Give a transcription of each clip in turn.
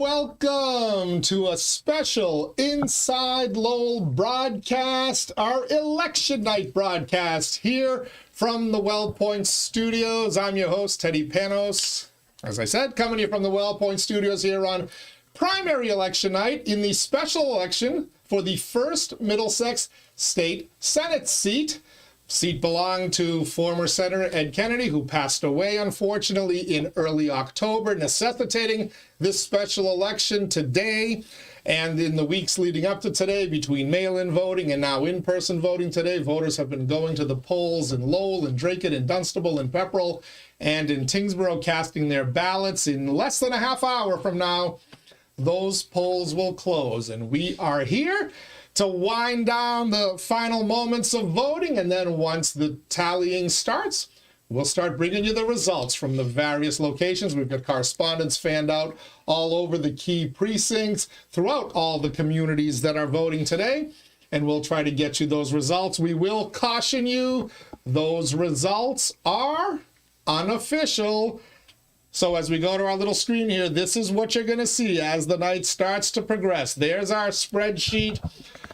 Welcome to a special Inside Lowell broadcast, our election night broadcast here from the WellPoint Studios. I'm your host, Teddy Panos. As I said, coming to you from the WellPoint Studios here on primary election night in the special election for the 1st Middlesex State Senate seat. Seat belonged to former Senator Ed Kennedy, who passed away, unfortunately, in early October, necessitating this special election today. And in the weeks leading up to today, between mail-in voting and now in-person voting today, voters have been going to the polls in Lowell, in Dracut, in Dunstable, in Pepperell, and in Tyngsborough, casting their ballots. In less than a half hour from now, those polls will close. And we are here to wind down the final moments of voting, and then once the tallying starts, we'll start bringing you the results from the various locations. We've got correspondents fanned out all over the key precincts throughout all the communities that are voting today, and we'll try to get you those results. We will caution you, those results are unofficial. So as we go to our little screen here, this is what you're going to see as the night starts to progress. There's our spreadsheet.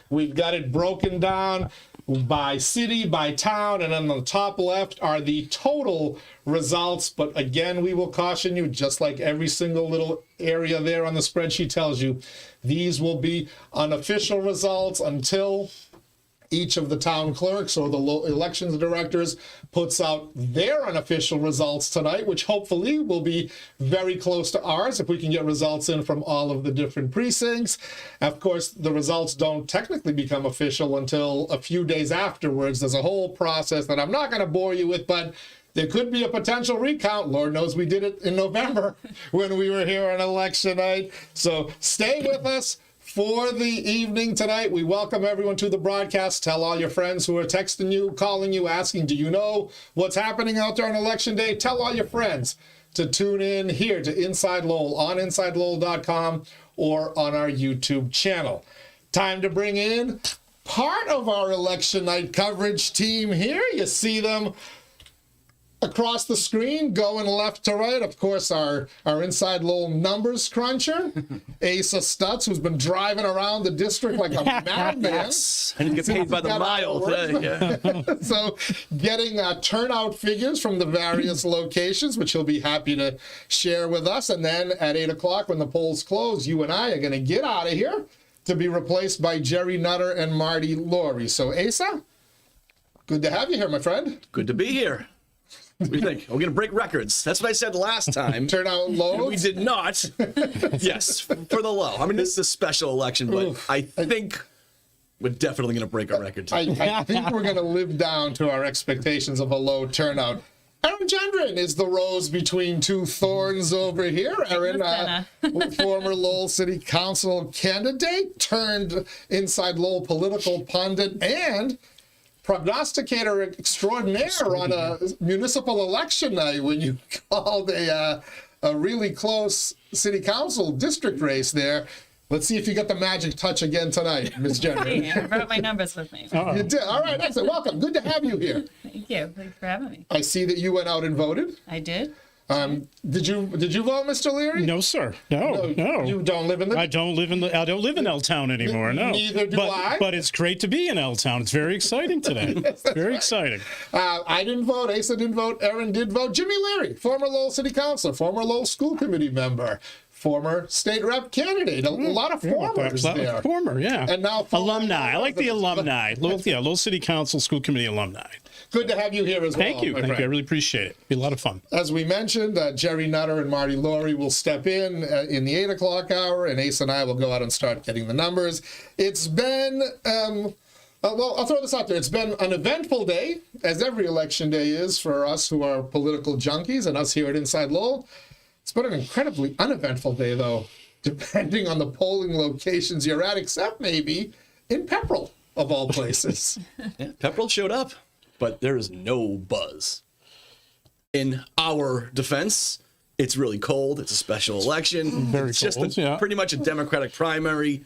We've got it broken down by city, by town, and on the top left are the total results. But again, we will caution you, just like every single little area there on the spreadsheet tells you, these will be unofficial results until each of the town clerks or the elections directors puts out their unofficial results tonight, which hopefully will be very close to ours if we can get results in from all of the different precincts. Of course, the results don't technically become official until a few days afterwards. There's a whole process that I'm not going to bore you with, but there could be a potential recount. Lord knows we did it in November when we were here on election night. So stay with us for the evening tonight. We welcome everyone to the broadcast. Tell all your friends who are texting you, calling you, asking, do you know what's happening out there on election day? Tell all your friends to tune in here to Inside Lowell on InsideLowell.com or on our YouTube channel. Time to bring in part of our election night coverage team here. You see them across the screen, going left to right. Of course, our Inside Lowell numbers cruncher, Asa Stutz, who's been driving around the district like a madman. Yes, and he gets paid by the mile today. Yeah. So getting turnout figures from the various locations, which he'll be happy to share with us. And then at 8 o'clock, when the polls close, you and I are going to get out of here to be replaced by Gerry Nutter and Marty Lorrey. So Asa, good to have you here, my friend. Good to be here. What do you think? We're going to break records. That's what I said last time. Turnout low? We did not. Yes, for the low. I mean, this is a special election, but I think we're definitely going to break our record today. I think we're going to live down to our expectations of a low turnout. Erin Gendron is the rose between two thorns over here. Erin, former Lowell City Council candidate, turned Inside Lowell political pundit, and prognosticator extraordinaire on a municipal election night when you called a really close city council district race there. Let's see if you got the magic touch again tonight, Ms. Gendron. I brought my numbers with me. You did. All right, excellent. Welcome. Good to have you here. Thank you. Thanks for having me. I see that you went out and voted. I did. Did you vote, Mr. Leary? No, sir. No. You don't live in the. I don't live in L-Town anymore. No. Neither do I. But it's great to be in L-Town. It's very exciting today. Very exciting. I didn't vote. Asa didn't vote. Erin did vote. Jimmy Leary, former Lowell City Councilor, former Lowell School Committee member, former state rep candidate. A lot of formers there. Former, yeah. And now alumni. I like the alumni. Lowell City Council School Committee alumni. Good to have you here as well. Thank you. Thank you. I really appreciate it. It'll be a lot of fun. As we mentioned, Gerry Nutter and Marty Lorrey will step in the 8 o'clock hour, and Asa and I will go out and start getting the numbers. It's been, well, I'll throw this out there. It's been an eventful day, as every election day is for us who are political junkies and us here at Inside Lowell. It's been an incredibly uneventful day, though, depending on the polling locations you're at, except maybe in Pepperell, of all places. Yeah, Pepperell showed up, but there is no buzz. In our defense, it's really cold. It's a special election. It's cold, just pretty much a Democratic primary.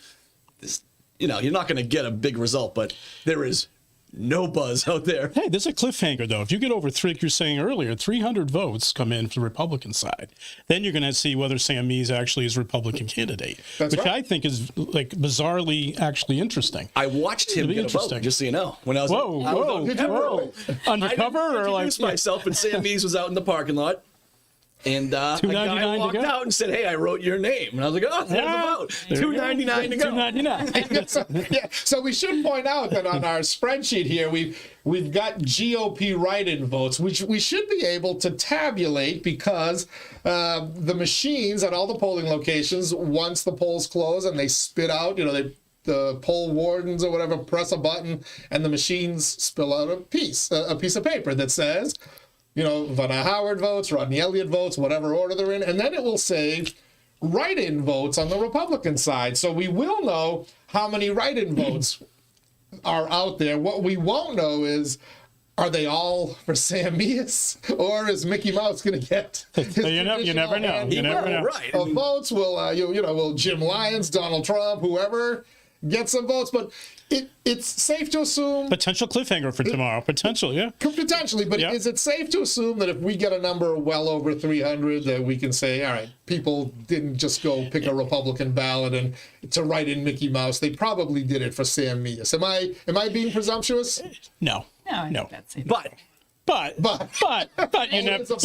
You're not going to get a big result, but there is no buzz out there. Hey, there's a cliffhanger, though. If you get over three, like you're saying earlier, 300 votes come in for the Republican side. Then you're going to see whether Sam Meas actually is a Republican candidate, That's which right. I think is like bizarrely actually interesting. I watched him It'll be get a vote, interesting. just so you know. When I was Whoa, I was whoa, on Did you Pepperell. really? Undercover I or like introduced myself, and Sam Meas was out in the parking lot. And a guy $2.99 to walked go? out and said, "Hey, I wrote your name." And I was like, "Oh, there's the vote. $2.99 to go." $2.99. Yeah, so we should point out that on our spreadsheet here, we've got GOP write-in votes, which we should be able to tabulate because the machines at all the polling locations, once the polls close and they spit out, the poll wardens or whatever press a button and the machines spill out a piece of paper that says, Vanna Howard votes, Rodney Elliott votes, whatever order they're in, and then it will say write-in votes on the Republican side. So we will know how many write-in votes are out there. What we won't know is, are they all for Sam Meas, or is Mickey Mouse going to get his You never know. traditional You never know. Right. of votes? Will Jim Lyons, Donald Trump, whoever get some votes? But it's safe to assume. Potential cliffhanger for tomorrow. Potential, yeah. Potentially, but Yeah. is it safe to assume that if we get a number well over 300, that we can say, all right, people didn't just go pick a Republican ballot and to write in Mickey Mouse? They probably did it for Sam Meas. Am I being presumptuous? No. No, I No. think that's safe. But But you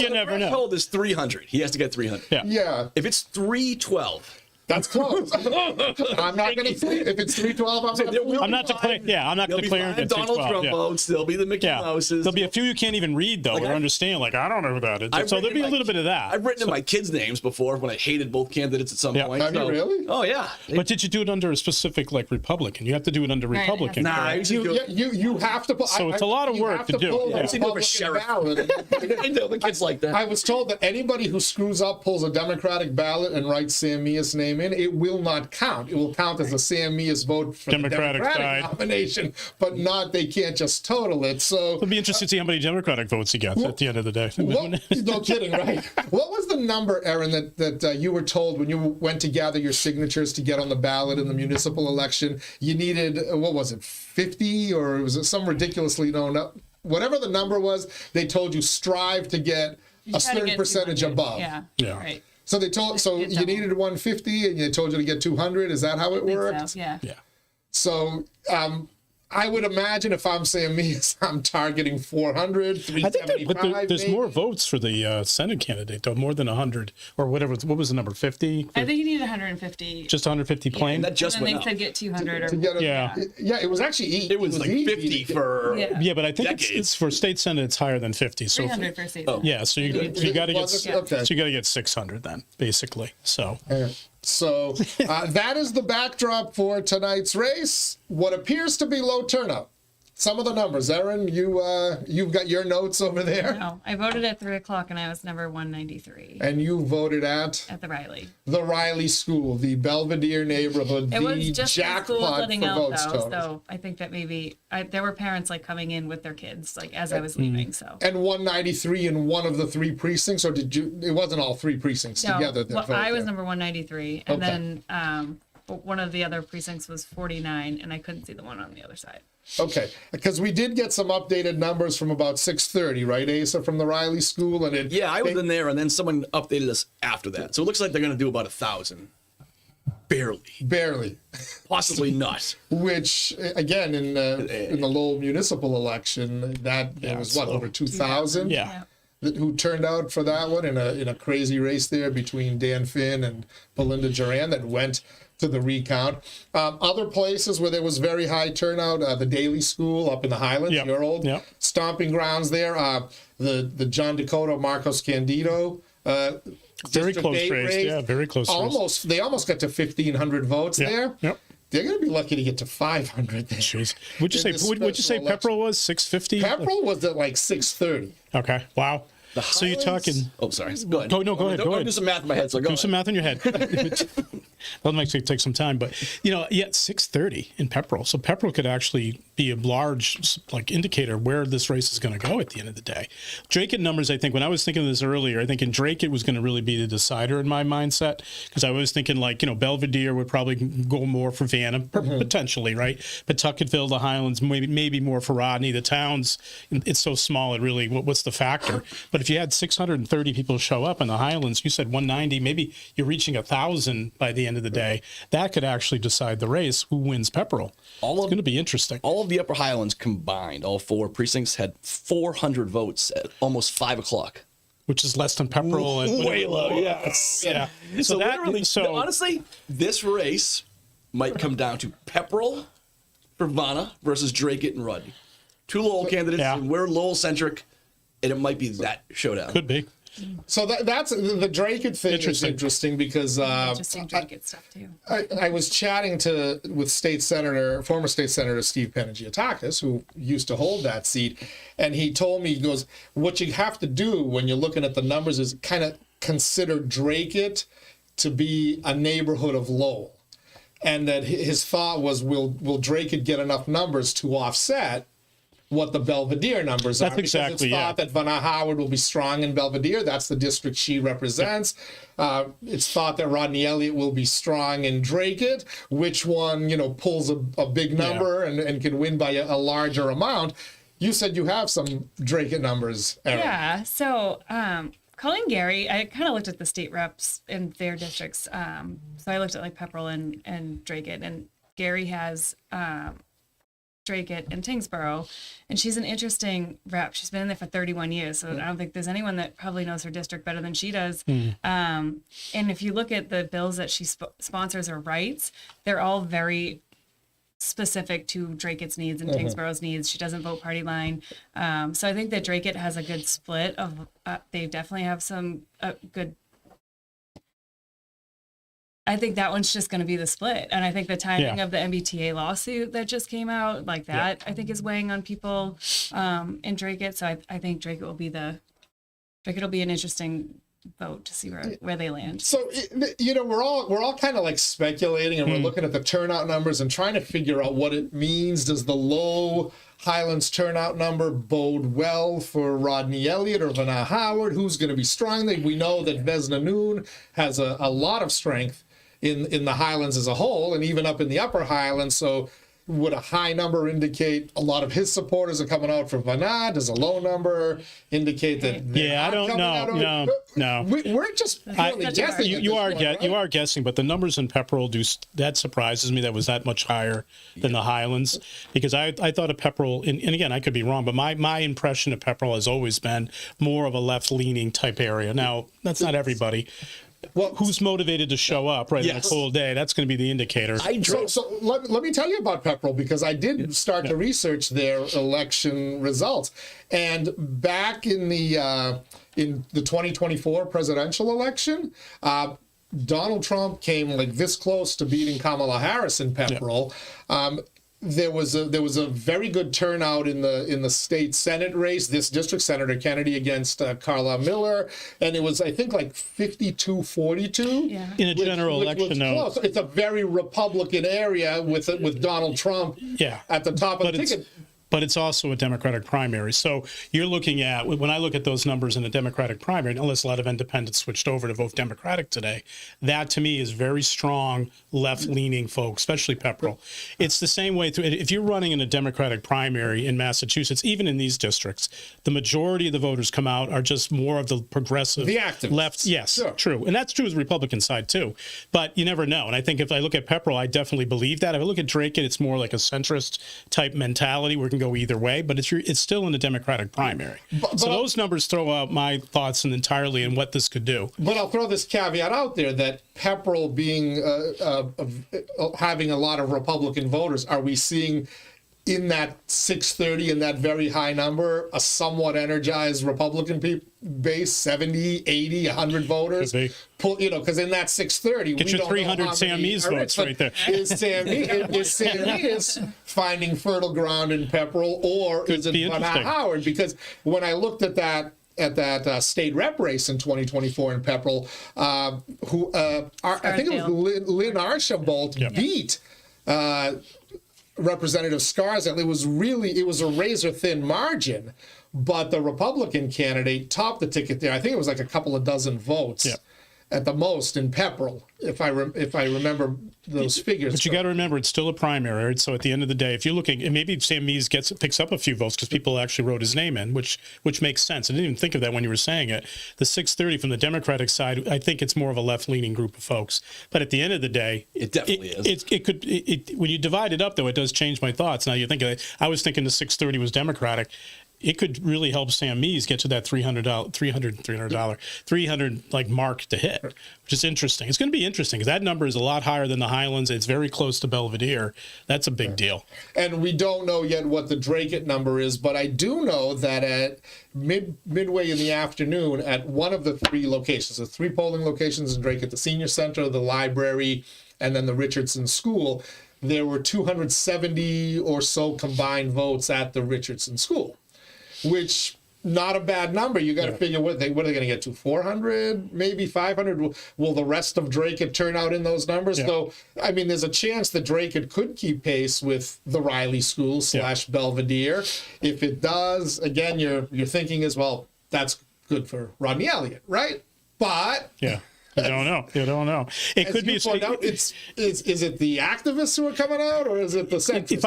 never know. threshold is 300. He has to get 300. Yeah. Yeah, If it's 312, that's close. I'm not going to say if it's 312. I'm not declaring. Yeah, I'm not there'll be declaring 5 it Donald 212. Trump Yeah. votes. There'll be the Mickey Yeah, Mouses. there'll be a few you can't even read though, or understand. Like I don't know who that is. I've So there'll written be a my- little bit of that. I've written in my kids' names before when I hated both candidates at some Yeah. point. Have you really? Oh yeah. But did you do it under a specific Republican? You have to do it under Right, it has Republican. to be. Nah, I correct? usually do it. You have to. So it's a lot of you work have to do. pull Yeah. the I see more of a Republican sheriff. ballot. I know the kids like that. I was told that anybody who screws up, pulls a Democratic ballot, and writes Sam Meas' name in, it will not count. It will count as a Sam Meas vote for Democratic the side. Democratic nomination, but not. They can't just total it. So. It'll be interesting to see how many Democratic votes he gets at the end of the day. No kidding, right? What was the number, Erin, that you were told when you went to gather your signatures to get on the ballot in the municipal election? You needed, what was it, 50, or was it some ridiculously known up? Whatever the number was, they told you strive to get You a try to certain get percentage 200. above. Yeah. Right. So they told, so Good you double. needed 150, and they told you to get 200. Is that how it I think worked? so, yeah. Yeah. So I would imagine if I'm Sam Meas, I'm targeting 400, I think that, 375. but there's maybe. more votes for the Senate candidate, though, more than 100 or whatever. What was the number? 50? I think you need 150. Just 150 plain? that just and then went they up. said get 200 or To get a- Yeah. Yeah, it was actually It was like easy 50 to get. for. Yeah. Yeah, but I think Decades. it's for state senate, it's higher than 50. So 300 for state. yeah, so you got to get Was it? Okay. so you got to get 600 then, basically. So So that is the backdrop for tonight's race. What appears to be low turnout. Some of the numbers, Erin, you've got your notes over there, No, I voted at 3 o'clock and I was number 193 and you voted at at the Riley. the Riley School, the Belvedere neighborhood, It the was just the school jackpot letting for out votes though, total. so I think that maybe there were parents like coming in with their kids like as I was leaving. So And 193 in one of the 3 precincts, or did you? It wasn't all 3 precincts no, together. That well, voted I was there. number 193, and Okay. then one of the other precincts was 49, and I couldn't see the one on the other side. Okay, because we did get some updated numbers from about 6:30, right, Asa, from the Riley School, and Yeah, I was in there, and then someone updated us after that. So it looks like they're going to do about 1,000. Barely. barely. Possibly not. Which again, in the Lowell municipal election, that there was what, over 2,000 yeah. who turned out for that one in a crazy race there between Dan Finn and Belinda Duran that went to the recount. Other places where there was very high turnout, the Daly School up in the Highlands, Yep. your old Yep. stomping grounds there. The John Dakota Marcos Candido. Very District close 8 race. Yeah, very close race. They almost got to 1,500 votes Yeah. there. Yep. They're going to be lucky to get to 500 there. Jeez. Would you In say this would you say special election. Pepperell was 650? Pepperell was at like 630. Okay. Wow. So you're Highlands- talking Oh, sorry. Go ahead. Go ahead, go I'm ahead. do some math in my head. So go do ahead. some math in your head. That'll actually take some time, but yet 6:30 in Pepperell. So Pepperell could actually be a large indicator where this race is going to go at the end of the day. Dracut numbers, I think, when I was thinking of this earlier, I think in Dracut was going to really be the decider in my mindset, because I was thinking Belvedere would probably go more for Vanna, potentially, right? Pawtucketville, the Highlands, maybe more for Rodney. The towns, it's so small, it really, what's the factor? But if you had 630 people show up in the Highlands, you said 190, maybe you're reaching 1,000 by the end of the day. That could actually decide the race, who wins Pepperell. It's going to be interesting. All of the Upper Highlands combined, all 4 precincts, had 400 votes at almost 5 o'clock. Which is less than Pepperell. And way low, yes. Yeah. So honestly, this race might come down to Pepperell for Vanna versus Dracut and Rodney. 2 Lowell candidates, and we're Lowell-centric, and it might be that showdown. Could be. So that's the Dracut thing is interesting because Interesting Dracut stuff too. I was chatting with former State Senator Steve Panagiotakis, who used to hold that seat, and he told me, he goes, what you have to do when you're looking at the numbers is kind of consider Dracut to be a neighborhood of Lowell, and that his thought was, will Dracut get enough numbers to offset what the Belvedere numbers are? That's exactly, because it's thought that Vanna Howard will be strong in Belvedere. That's the district she represents. It's thought that Rodney Elliott will be strong in Dracut. Which one, pulls a big number and can win by a larger amount? You said you have some Dracut numbers, Erin. Yeah. So, calling Gerry, I kind of looked at the state reps in their districts. So I looked at Pepperell and Dracut, and Gerry has Dracut and Tyngsborough, and she's an interesting rep. She's been in there for 31 years, so I don't think there's anyone that probably knows her district better than she does. And if you look at the bills that she sponsors or writes, they're all very specific to Dracut's needs and Tyngsborough's needs. She doesn't vote party line. So I think that Dracut has a good split of, they definitely have some good. I think that one's just going to be the split. And I think the timing of the MBTA lawsuit that just came out, I think is weighing on people in Dracut. So I think Dracut will be an interesting vote to see where they land. So we're all kind of speculating, and we're looking at the turnout numbers and trying to figure out what it means. Does the low Highlands turnout number bode well for Rodney Elliott or Vanna Howard? Who's going to be strong? We know that Vesna Noon has a lot of strength in the Highlands as a whole, and even up in the Upper Highlands. So would a high number indicate a lot of his supporters are coming out for Vanna? Does a low number indicate that? I don't know. No. We're just purely guessing. You are guessing, but the numbers in Pepperell that surprises me. That was that much higher than the Highlands, because I thought of Pepperell, and again I could be wrong, but my impression of Pepperell has always been more of a left-leaning type area. Now that's not everybody. Well, who's motivated to show up on a cold day? That's going to be the indicator. So let me tell you about Pepperell, because I did start to research their election results, and back in the 2024 presidential election, Donald Trump came this close to beating Kamala Harris in Pepperell. There was a very good turnout in the state Senate race. This district, Senator Kennedy against Carla Miller, and it was, I think, 52-42. Yeah. In a general election, though. It's a very Republican area with Donald Trump at the top of the ticket. But it's also a Democratic primary. So you're looking at, when I look at those numbers in a Democratic primary, unless a lot of independents switched over to vote Democratic today, that to me is very strong left-leaning folks, especially Pepperell. It's the same way, if you're running in a Democratic primary in Massachusetts, even in these districts, the majority of the voters come out are just more of the progressive the activists. Left. Yes, true. And that's true as the Republican side too. But you never know. And I think if I look at Pepperell, I definitely believe that. If I look at Dracut, it's more like a centrist type mentality where it can go either way, but it's still in the Democratic primary. So those numbers throw out my thoughts entirely in what this could do. But I'll throw this caveat out there that Pepperell being having a lot of Republican voters, are we seeing in that 630, in that very high number, a somewhat energized Republican base, 70, 80, 100 voters? Because in that 630, get your 300 Sam Meas votes right there. Is Sam Meas finding fertile ground in Pepperell, or is it Vanna Howard? Because when I looked at that at that state rep race in 2024 in Pepperell, I think it was Lynn Archibald beat Representative Scarsdale. It was a razor thin margin, but the Republican candidate topped the ticket there. I think it was like a couple of dozen votes. At the most in Pepperell, if I remember those figures. But you got to remember, it's still a primary, right? So at the end of the day, if you're looking, and maybe Sam Meas picks up a few votes because people actually wrote his name in, which makes sense. I didn't even think of that when you were saying it. The 630 from the Democratic side, I think it's more of a left-leaning group of folks. But at the end of the day, it definitely is. When you divide it up, though, it does change my thoughts. Now you think of it, I was thinking the 630 was Democratic. It could really help Sam Meas get to that $300 like mark to hit, which is interesting. It's going to be interesting because that number is a lot higher than the Highlands. It's very close to Belvedere. That's a big deal. And we don't know yet what the Dracut number is, but I do know that at midway in the afternoon at one of the three locations, the three polling locations in Dracut, the Senior Center, the library, and then the Richardson School, there were 270 or so combined votes at the Richardson School. Which, not a bad number. You got to figure what are they going to get to? 400, maybe 500? Will the rest of Dracut turn out in those numbers? So, I mean, there's a chance that Dracut could keep pace with the Riley School / Belvedere. If it does, again, your thinking is, well, that's good for Rodney Elliott, right? But You don't know. You don't know. It could be. Is it the activists who are coming out, or is it the centrists? If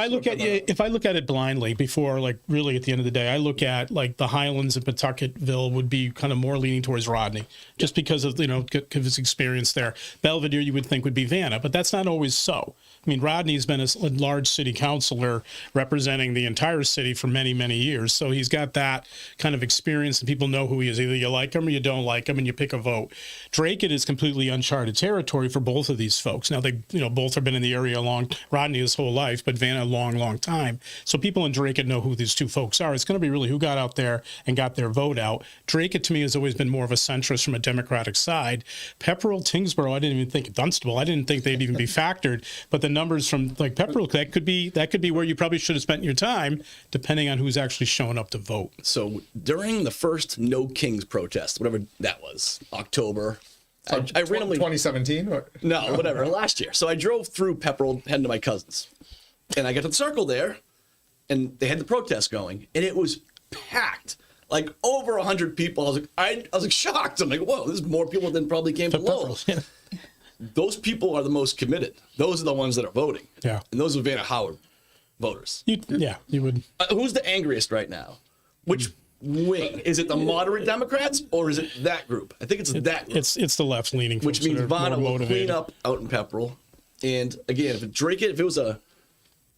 I look at it blindly, before like really at the end of the day, I look at like the Highlands and Pawtucketville would be kind of more leaning towards Rodney, just because of his experience there. Belvedere, you would think would be Vanna, but that's not always so. I mean, Rodney's been a large city councilor representing the entire city for many, many years, so he's got that kind of experience, and people know who he is. Either you like him or you don't like him, and you pick a vote. Dracut is completely uncharted territory for both of these folks. Now they, both have been in the area Rodney his whole life, but Vanna a long, long time. So people in Dracut know who these two folks are. It's going to be really who got out there and got their vote out. Dracut to me has always been more of a centrist from a Democratic side. Pepperell, Tyngsborough, I didn't even think Dunstable. I didn't think they'd even be factored. But the numbers from like Pepperell, that could be where you probably should have spent your time, depending on who's actually showing up to vote. So during the first No Kings protest, whatever that was, October. I randomly 2017 or no, whatever, last year. So I drove through Pepperell heading to my cousin's, and I got to the circle there, and they had the protest going, and it was packed, like over 100 people. I was like shocked. I'm like, whoa, there's more people than probably came to Lowell. Those people are the most committed. Those are the ones that are voting. Yeah, and those are Vanna Howard voters. You would. Who's the angriest right now? Which wing? Is it the moderate Democrats or is it that group? I think it's that group. It's the left-leaning, which means Vanna will clean up out in Pepperell. And again, if it was a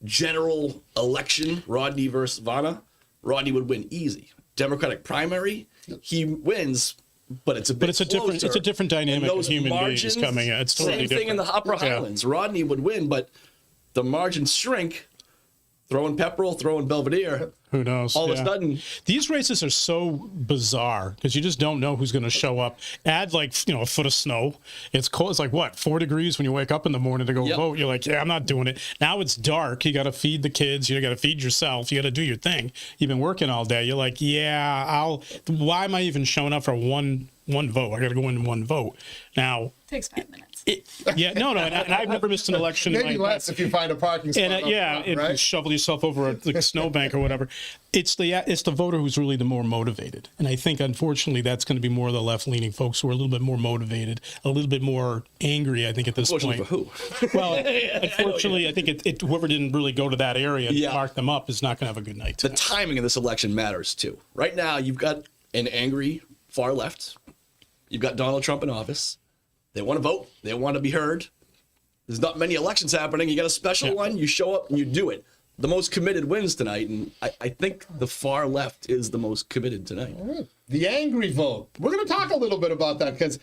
general election, Rodney versus Vanna, Rodney would win easy. Democratic primary, he wins, but it's a bit closer. It's a different dynamic of human beings coming in. It's totally same different. thing in the Upper Highlands. Rodney would win, but the margins shrink. Throwing Pepperell, throwing Belvedere. Who knows? All of a sudden. These races are so bizarre because you just don't know who's going to show up. Add a foot of snow. It's cold. It's like, what, 4 degrees when you wake up in the morning to go vote. You're like, I'm not doing it. Now it's dark. You got to feed the kids. You got to feed yourself. You got to do your thing. You've been working all day. You're like, why am I even showing up for one vote? I got to go in one vote. Now. It takes 5 minutes. And I've never missed an election. Maybe less if you find a parking spot. And shovel yourself over a snowbank or whatever. It's the voter who's really the more motivated, and I think unfortunately that's going to be more of the left-leaning folks who are a little bit more motivated, a little bit more angry. I think at this point. For who? Well, unfortunately, I think whoever didn't really go to that area and mark them up is not going to have a good night tonight. The timing of this election matters too. Right now, you've got an angry far left. You've got Donald Trump in office. They want to vote. They want to be heard. There's not many elections happening. You got a special one. You show up and you do it. The most committed wins tonight, and I think the far left is the most committed tonight. The angry vote. We're going to talk a little bit about that because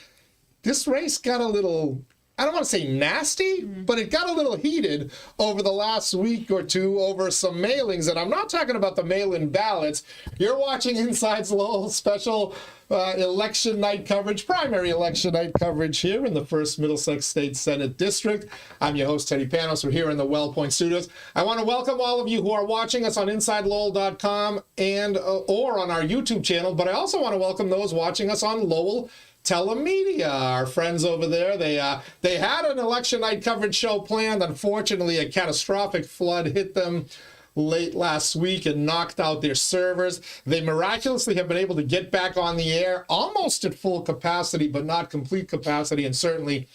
this race got a little I don't want to say nasty, but it got a little heated over the last week or two over some mailings. And I'm not talking about the mail-in ballots. You're watching Inside's Lowell special election night coverage, primary election night coverage here in the 1st Middlesex State Senate District. I'm your host, Teddy Panos. We're here in the Well Point Studios. I want to welcome all of you who are watching us on InsideLowell.com and or on our YouTube channel, but I also want to welcome those watching us on Lowell Telemedia, our friends over there. They had an election night coverage show planned. Unfortunately, a catastrophic flood hit them late last week and knocked out their servers. They miraculously have been able to get back on the air almost at full capacity, but not complete capacity. And certainly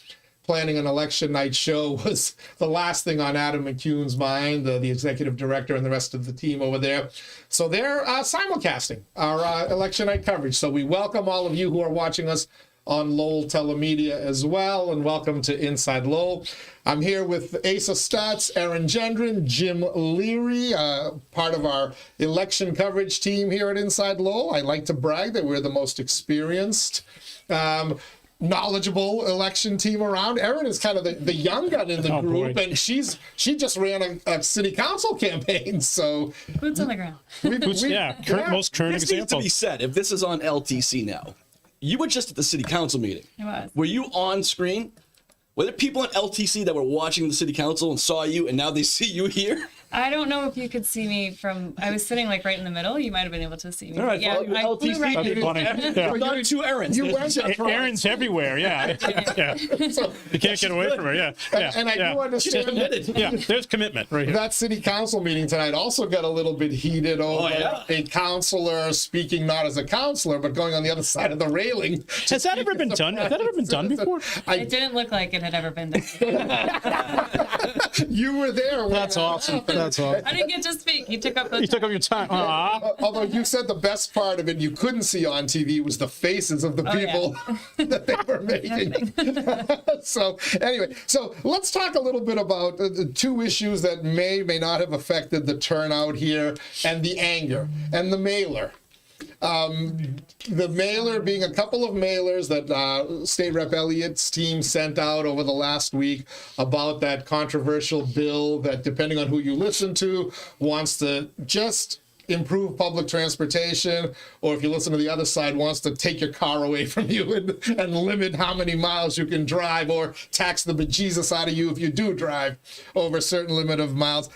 planning an election night show was the last thing on Adam McCune's mind, the executive director and the rest of the team over there. So they're simulcasting our election night coverage. So we welcome all of you who are watching us on Lowell Telemedia as well, and welcome to Inside Lowell. I'm here with Asa Stutz, Erin Gendron, Jim Leary, part of our election coverage team here at Inside Lowell. I like to brag that we're the most experienced, knowledgeable election team around. Erin is kind of the young gun in the group, and she just ran a city council campaign, so Boots on the ground. Most current This needs example. to be said. If this is on LTC now, you were just at the city council meeting. It was. Were you on screen? Were there people on LTC that were watching the city council and saw you, and now they see you here? I don't know if you could see me from. I was sitting like right in the middle. You might have been able to see me. All right, Yeah, well, I flew LTC right That'd be in. funny. Yeah. Not two errands. you went Aaron's everywhere. Yeah. So, You can't get away from her. Yeah. and I do understand committed. Yeah. There's commitment right here. that city council meeting tonight also got a little bit heated over a councilor speaking not as a councilor, but going on the other side of the railing. Has that ever been done? Has that ever been done before? It didn't look like it had ever been done. You were there. That's awesome. That's awesome. I didn't get to speak. You took up the. You took up your time. Although you said the best part of it you couldn't see on TV was the faces of the people that they were making. So anyway, so let's talk a little bit about the two issues that may not have affected the turnout here, and the anger and the mailer. The mailer being a couple of mailers that State Rep Elliott's team sent out over the last week about that controversial bill that, depending on who you listen to, wants to just improve public transportation, or if you listen to the other side, wants to take your car away from you and limit how many miles you can drive, or tax the bejesus out of you if you do drive over a certain limit of miles.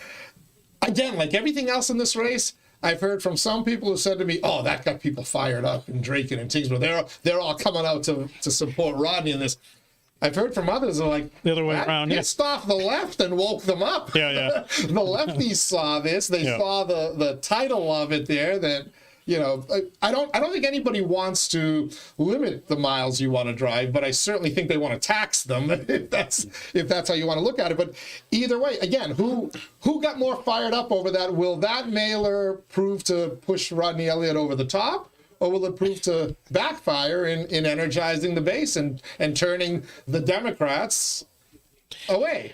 Again, like everything else in this race, I've heard from some people who said to me, "Oh, that got people fired up in Dracut and Tyngsborough. They're all coming out to support Rodney in this." I've heard from others who are like, The other way that around, pissed off the left and woke them up. Yeah. The lefties saw this. They saw the title of it there. That, you know, I don't think anybody wants to limit the miles you want to drive, but I certainly think they want to tax them if that's how you want to look at it. But either way, again, who got more fired up over that? Will that mailer prove to push Rodney Elliott over the top, or will it prove to backfire in energizing the base and turning the Democrats away?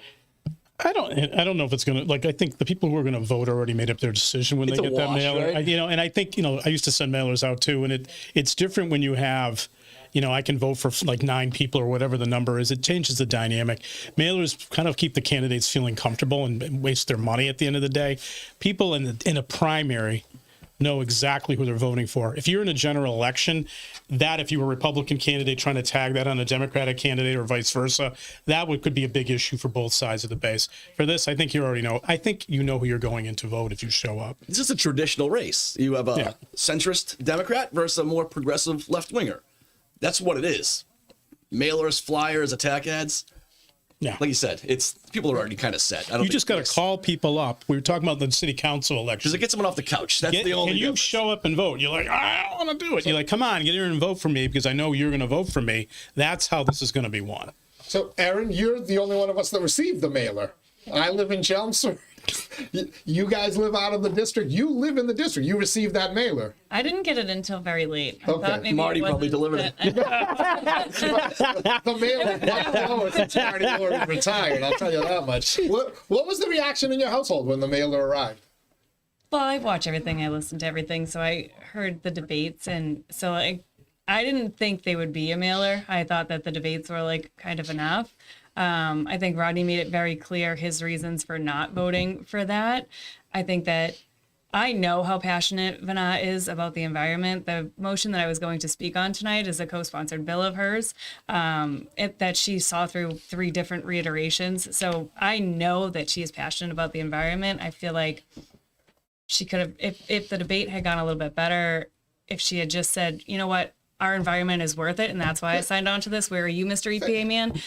I don't know if it's going to, I think the people who are going to vote already made up their decision when It's they a get that wash, mailer. right? And I think, I used to send mailers out too, and it's different when you have, I can vote for like 9 people or whatever the number is. It changes the dynamic. Mailers kind of keep the candidates feeling comfortable and waste their money at the end of the day. People in a primary know exactly who they're voting for. If you're in a general election, that if you were a Republican candidate trying to tag that on a Democratic candidate or vice versa, could be a big issue for both sides of the base. For this, I think you already know. I think you know who you're going in to vote if you show up. This is a traditional race. You have a centrist Democrat versus a more progressive left-winger. That's what it is. Mailers, flyers, attack ads. Yeah. Like you said, people are already kind of set. You just got to call people up. We were talking about the city council election. Because it gets someone off the couch. That's the only Can you difference. show up and vote? You're like, I don't want to do it. You're like, come on, get here and vote for me because I know you're going to vote for me. That's how this is going to be won. So, Erin, you're the only one of us that received the mailer. I live in Chelmsford. You guys live out of the district. You live in the district. You received that mailer. I didn't get it until very late. I Okay. thought maybe Marty it probably wasn't- delivered The mailer, since Marty Lorrey retired, I'll tell you that much. What was the reaction in your household when the mailer arrived? Well, I watch everything. I listen to everything. So I heard the debates. And so I didn't think they would be a mailer. I thought that the debates were kind of enough. I think Rodney made it very clear his reasons for not voting for that. I think that I know how passionate Vanna is about the environment. The motion that I was going to speak on tonight is a co-sponsored bill of hers that she saw through 3 different reiterations. So I know that she is passionate about the environment. I feel like she could have, if the debate had gone a little bit better, if she had just said, you know what, our environment is worth it, and that's why I signed on to this. Where are you, Mr. EPA man?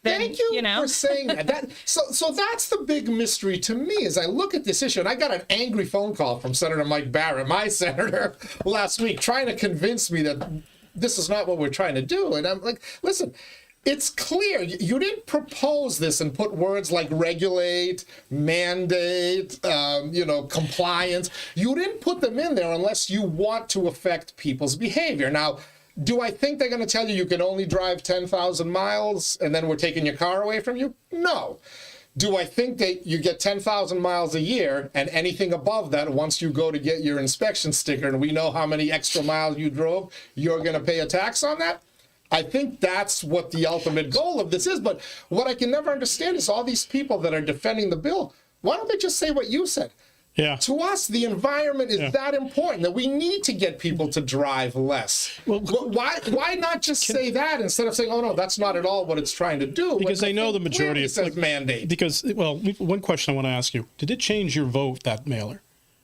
Thank you for saying that. So that's the big mystery to me as I look at this issue. And I got an angry phone call from Senator Mike Barrett, my senator, last week, trying to convince me that this is not what we're trying to do. And I'm like, listen, it's clear. You didn't propose this and put words like regulate, mandate, compliance. You didn't put them in there unless you want to affect people's behavior. Now, do I think they're going to tell you can only drive 10,000 miles and then we're taking your car away from you? No. Do I think that you get 10,000 miles a year and anything above that, once you go to get your inspection sticker and we know how many extra miles you drove, you're going to pay a tax on that? I think that's what the ultimate goal of this is. But what I can never understand is all these people that are defending the bill. Why don't they just say what you said? Yeah. To us, the environment is that important that we need to get people to drive less. Well, why not just say that instead of saying, oh, no, that's not at all what it's trying to do? Because they know the majority of says mandate. Because, well, one question I want to ask you. Did it change your vote, that mailer?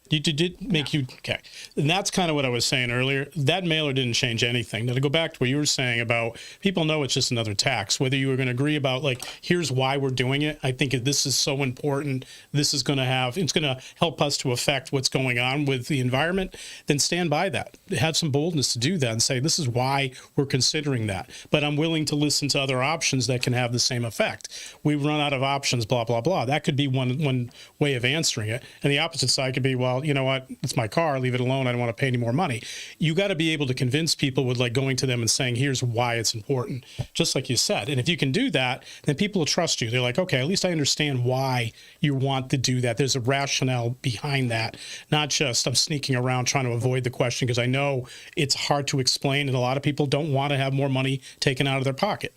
Did it make you, okay. And that's kind of what I was saying earlier. That mailer didn't change anything. Now, to go back to what you were saying about people know it's just another tax, whether you were going to agree about, like, here's why we're doing it. I think this is so important. This is going to it's going to help us to affect what's going on with the environment. Then stand by that. Have some boldness to do that and say, this is why we're considering that. But I'm willing to listen to other options that can have the same effect. We've run out of options, blah, blah, blah. That could be one way of answering it. And the opposite side could be, well, you know what, it's my car, leave it alone, I don't want to pay any more money. You got to be able to convince people with, like, going to them and saying, here's why it's important, just like you said. And if you can do that, then people will trust you. They're like, okay, at least I understand why you want to do that. There's a rationale behind that, not just I'm sneaking around trying to avoid the question because I know it's hard to explain and a lot of people don't want to have more money taken out of their pocket.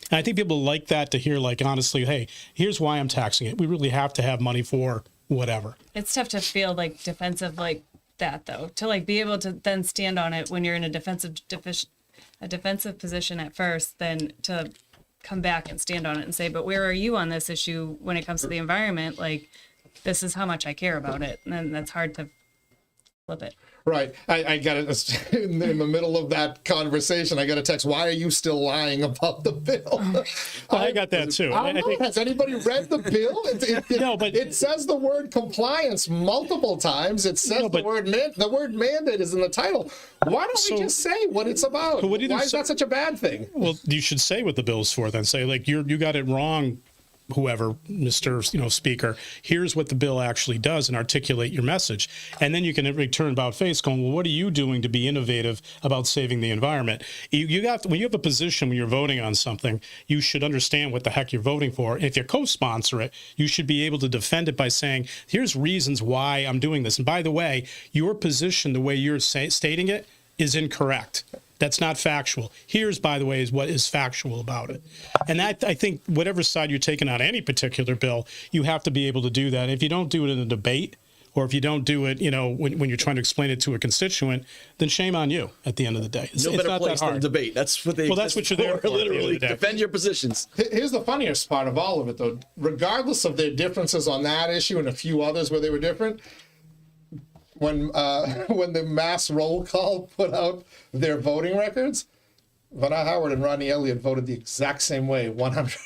And I think people like that to hear, like, honestly, hey, here's why I'm taxing it. We really have to have money for whatever. It's tough to feel like defensive like that, though, to like be able to then stand on it when you're in a defensive position at first, then to come back and stand on it and say, but where are you on this issue when it comes to the environment? Like, this is how much I care about it. And then that's hard to flip it. Right. I got it in the middle of that conversation. I got a text. Why are you still lying about the bill? Well, I got that too. I don't know. Has anybody read the bill? No, but it says the word compliance multiple times. It says the word mandate is in the title. Why don't we just say what it's about? Why is that such a bad thing? Well, you should say what the bill's for then. Say, like, you got it wrong, whoever, Mr. Speaker, here's what the bill actually does and articulate your message. And then you can return about face going, well, what are you doing to be innovative about saving the environment? When you have a position when you're voting on something, you should understand what the heck you're voting for. If you co-sponsor it, you should be able to defend it by saying, here's reasons why I'm doing this. And by the way, your position, the way you're stating it, is incorrect. That's not factual. Here's, by the way, is what is factual about it. And that, I think, whatever side you're taking on any particular bill, you have to be able to do that. If you don't do it in a debate, or if you don't do it, when you're trying to explain it to a constituent, then shame on you at the end of the day. No better place than debate. That's what they. Well, that's what you're there for. Literally, defend your positions. Here's the funniest part of all of it, though. Regardless of their differences on that issue and a few others where they were different, when the mass roll call put out their voting records, Vanna Howard and Rodney Elliott voted the exact same way, 100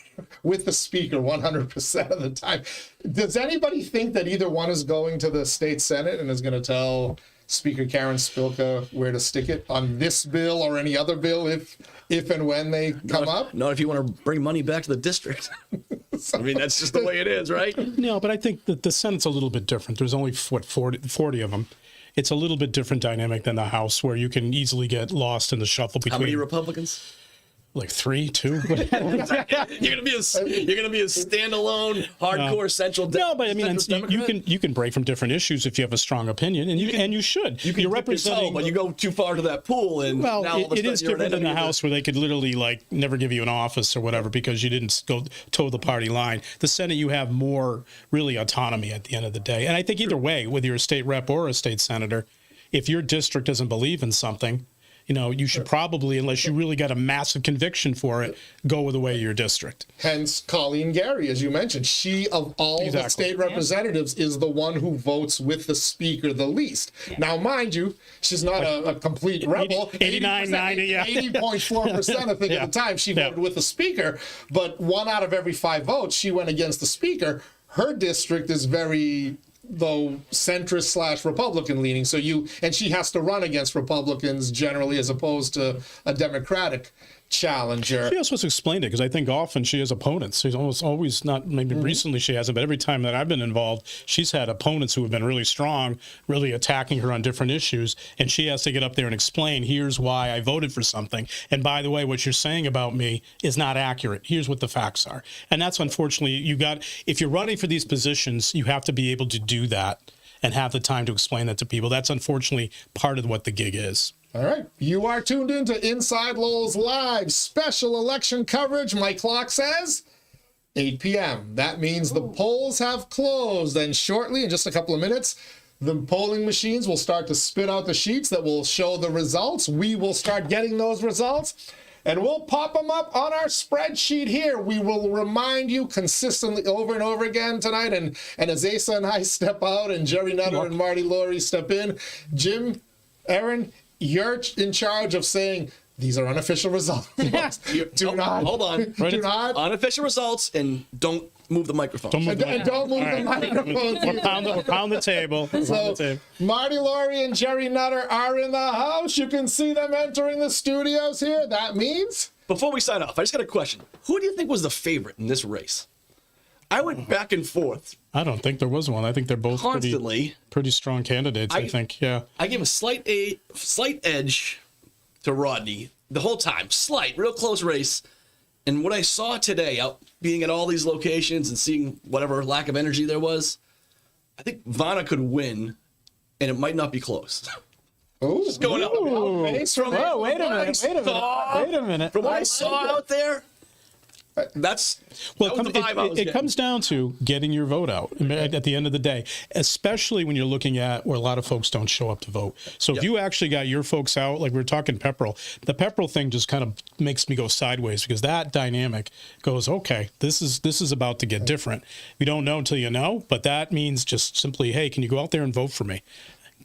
with the speaker 100% of the time. Does anybody think that either one is going to the state Senate and is going to tell Speaker Karen Spilka where to stick it on this bill or any other bill if and when they come up? Not if you want to bring money back to the district. I mean, that's just the way it is, right? No, but I think that the Senate's a little bit different. There's only 40 of them. It's a little bit different dynamic than the House, where you can easily get lost in the shuffle between. How many Republicans? like 3, 2. You're gonna be a standalone, hardcore central. No, but I mean, you can break from different issues if you have a strong opinion, and you should. You're representing, but you go too far to that pool, and now all of a sudden it is different than the House where they could literally like never give you an office or whatever because you didn't go toe the party line. The Senate, you have more really autonomy at the end of the day, and I think either way, whether you're a state rep or a state senator, if your district doesn't believe in something, you should probably, unless you really got a massive conviction for it, go with the way of your district. Hence, Colleen Gerry, as you mentioned, she of all the state representatives is the one who votes with the speaker the least. Yeah. Now, mind you, she's not a complete rebel. 89, 90, yeah. 80.4%, I think, at the time she voted with the speaker. But 1 out of every 5 votes, she went against the speaker. Her district is very, though, centrist / Republican leaning. So she has to run against Republicans generally as opposed to a Democratic challenger. She also explained it because I think often she has opponents. She's almost always not, maybe recently she hasn't, but every time that I've been involved, she's had opponents who have been really strong, really attacking her on different issues. And she has to get up there and explain, here's why I voted for something. And by the way, what you're saying about me is not accurate. Here's what the facts are. And that's unfortunately, if you're running for these positions, you have to be able to do that and have the time to explain that to people. That's unfortunately part of what the gig is. All right. You are tuned into Inside Lowell's live special election coverage. My clock says 8 p.m. That means the polls have closed. And shortly, in just a couple of minutes, the polling machines will start to spit out the sheets that will show the results. We will start getting those results, and we'll pop them up on our spreadsheet here. We will remind you consistently over and over again tonight. And as Asa and I step out and Gerry Nutter and Marty Lorrey step in, Jim, Erin, you're in charge of saying these are unofficial results. Hold on. Do not. Unofficial results, and don't move the microphone. Don't move the microphone. We're pound the table. So Marty Lorrey and Gerry Nutter are in the house. You can see them entering the studios here. That means... Before we sign off, I just got a question. Who do you think was the favorite in this race? I went back and forth. I don't think there was one. I think they're both pretty strong candidates, I think. Yeah. I give a slight edge to Rodney the whole time. Slight, real close race. And what I saw today, out being at all these locations and seeing whatever lack of energy there was, I think Vanna could win, and it might not be close. Oh, just going up. Wait a minute. From what I saw out there, it comes down to getting your vote out at the end of the day, especially when you're looking at where a lot of folks don't show up to vote. So if you actually got your folks out, like we were talking Pepperell, the Pepperell thing just kind of makes me go sideways because that dynamic goes, okay, this is about to get different. We don't know until you know, but that means just simply, hey, can you go out there and vote for me?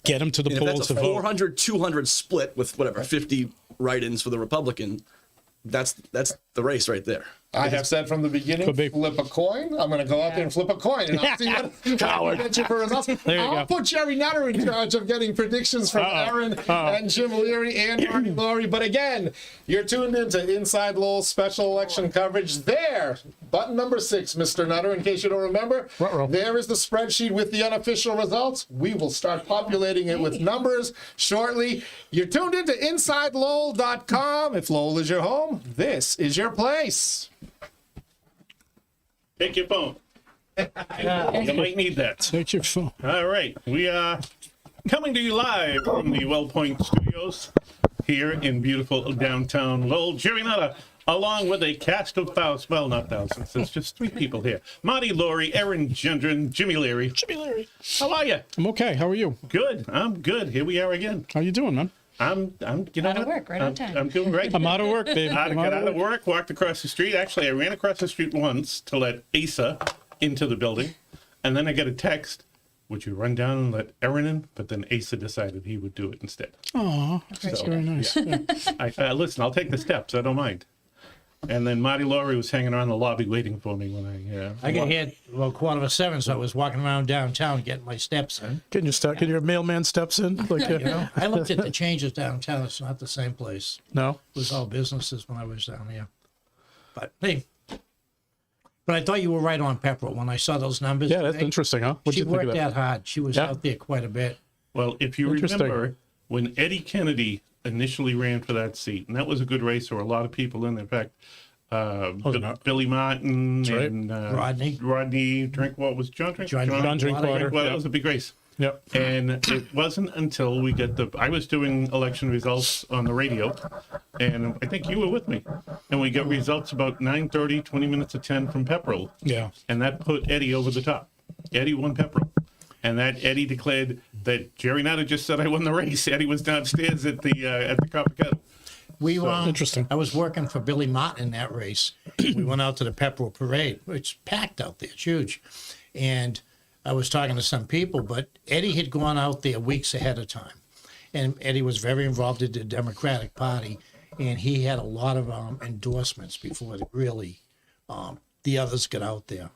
Get them to the polls to vote. 400-200 split with 50 write-ins for the Republican. That's the race right there. I have said from the beginning, flip a coin. I'm going to go out there and flip a coin, and I'll see what get you for results. I'll put Gerry Nutter in charge of getting predictions from Erin and Jim Leary and Marty Lorrey. But again, you're tuned into Inside Lowell special election coverage. There, button number 6, Mr. Nutter, in case you don't remember. There is the spreadsheet with the unofficial results. We will start populating it with numbers shortly. You're tuned into InsideLowell.com. If Lowell is your home, this is your place. Take your phone. You might need that. Take your phone. All right. We are coming to you live from the Wellpoint Studios here in beautiful downtown Lowell. Gerry Nutter, along with a cast of thousands. Well, not thousands. There's just 3 people here. Marty Lorrey, Erin Gendron, Jimmy Leary. How are you? I'm okay. How are you? Good. I'm good. Here we are again. How you doing, man? I'm out of work, right on time. I'm doing great. I'm out of work, babe. I got out of work, walked across the street. Actually, I ran across the street once to let Asa into the building. And then I get a text, would you run down and let Erin in? But then Asa decided he would do it instead. Oh, that's very nice. Yeah. Listen, I'll take the steps. I don't mind. And then Marty Lorrey was hanging around the lobby waiting for me when I got here about 7:15, so I was walking around downtown getting my steps in. Can your mailman steps in? I looked at the changes downtown. It's not the same place. No? It was all businesses when I was down here. But hey, but I thought you were right on Pepperell when I saw those numbers. Yeah, that's interesting, huh? What'd she you think of worked that hard. She was out there quite a bit. Well, if you remember, when Eddie Kennedy initially ran for that seat, and that was a good race. There were a lot of people in there. In fact, Billy Martin right. and Rodney. Drinkwater was John Drinkwater. John Drinkwater. Well, that was a big race. Yep. And it wasn't until we got I was doing election results on the radio, and I think you were with me, and we got results about 9:30, 20 minutes to 10 from Pepperell. Yeah. And that put Eddie over the top. Eddie won Pepperell. And that Eddie declared that Gerry Nutter just said I won the race. Eddie was downstairs at the Copper Kettle. Interesting. I was working for Billy Martin in that race. We went out to the Pepperell Parade. It's packed out there. It's huge. And I was talking to some people, but Eddie had gone out there weeks ahead of time. And Eddie was very involved in the Democratic Party, and he had a lot of endorsements before really the others got out there.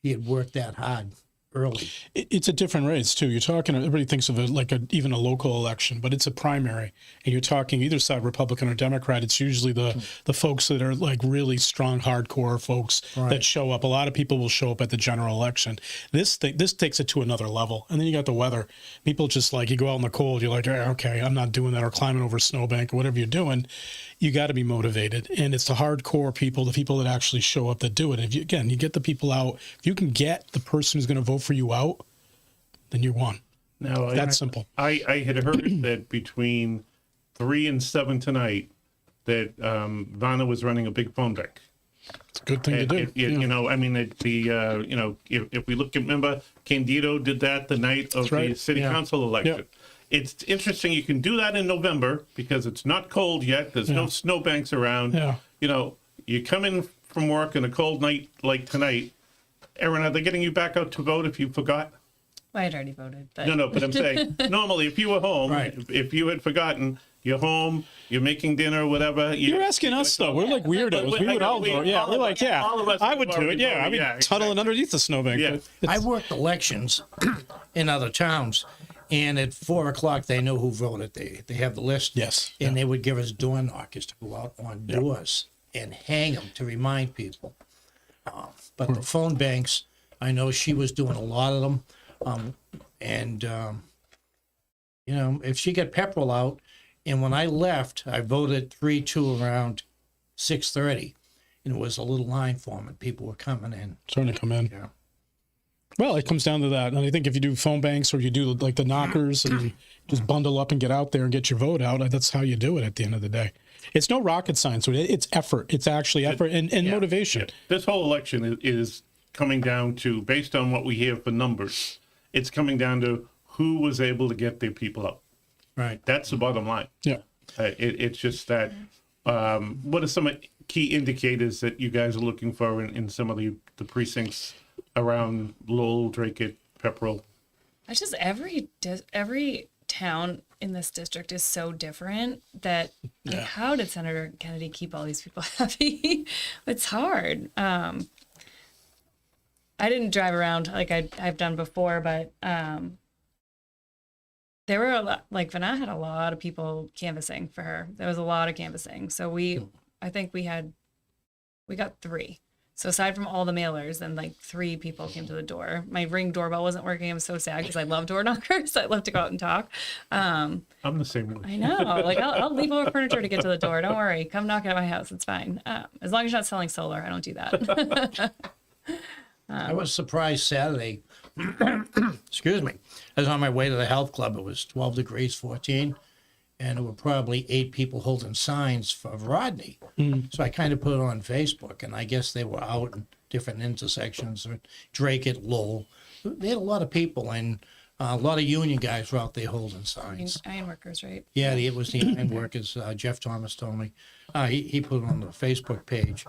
He had worked that hard early. It's a different race too. You're talking. Everybody thinks of it like even a local election, but it's a primary, and you're talking either side, Republican or Democrat. It's usually the folks that are like really strong, hardcore folks that show up. A lot of people will show up at the general election. This takes it to another level, and then you got the weather. People just like you go out in the cold. You're like, okay, I'm not doing that, or climbing over a snowbank or whatever you're doing. You got to be motivated, and it's the hardcore people, the people that actually show up that do it. If you get the people out. If you can get the person who's going to vote for you out, then you won. Now, That's simple. I had heard that between 3 and 7 tonight that Vanna was running a big phone bank. It's a good thing to do. You know, I mean, if we look at, remember, Candido did that the night of the city council election. Yep. It's interesting. You can do that in November because it's not cold yet. There's no snowbanks around. Yeah. You know, you come in from work on a cold night like tonight. Erin, are they getting you back out to vote if you forgot? Well, I'd already voted. But... No, but I'm saying normally if you were home, if you had forgotten, you're home, you're making dinner or whatever. You're asking us though. We're like weirdos. We would all vote. Yeah, we're like, all of us I would do it. Yeah, I mean, exactly. tunnelling underneath the snowbank. Yeah. I worked elections in other towns, and at 4 o'clock they know who voted. They have the list. Yes. And they would give us door knockers to go out on doors and hang them to remind people. But the phone banks, I know she was doing a lot of them. You know, if she got Pepperell out, and when I left, I voted 3-2 around 6:30, and it was a little line form, and people were coming in. Starting to come in. Yeah. Well, it comes down to that. And I think if you do phone banks or you do like the knockers and you just bundle up and get out there and get your vote out, that's how you do it at the end of the day. It's no rocket science. It's effort. It's actually effort and motivation. Yeah. This whole election is coming down to, based on what we hear for numbers, it's coming down to who was able to get their people out. Right. That's the bottom line. Yeah. It's just that, what are some key indicators that you guys are looking for in some of the precincts around Lowell, Dracut, Pepperell? It's just every town in this district is so different that like, how did Senator Kennedy keep all these people happy? It's hard. I didn't drive around like I've done before, but there were a lot, like Vanna had a lot of people canvassing for her. There was a lot of canvassing. So I think we got 3. So aside from all the mailers, then like 3 people came to the door. My Ring doorbell wasn't working. I'm so sad because I love door knockers. I love to go out and talk. I'm the same way. I know. Like I'll leave over furniture to get to the door. Don't worry. Come knock at my house. It's fine. As long as you're not selling solar, I don't do that. I was surprised Saturday. Excuse me. I was on my way to the health club. It was 12 degrees, 14. And there were probably 8 people holding signs for Rodney. So I kind of put it on Facebook, and I guess they were out in different intersections, Dracut, Lowell. They had a lot of people, and a lot of union guys were out there holding signs. Iron workers, right? Yeah, it was the iron workers. Jeff Thomas told me. He put it on the Facebook page.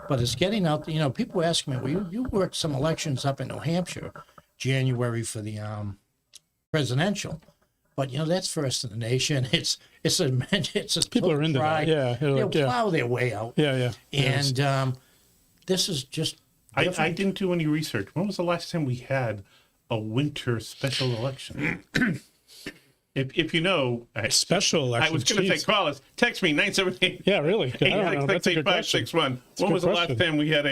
But it's getting out, you know, people ask me, well, you worked some elections up in New Hampshire, January for the presidential. But, you know, that's first in the nation. It's a People are into that. Yeah. They'll plow their way out. Yeah. And this is just I didn't do any research. When was the last time we had a winter special election? If you know, Special election. I was going to say, call us. Text me 978. Yeah, really. I don't know. That's a good question. 561. When was the last time we had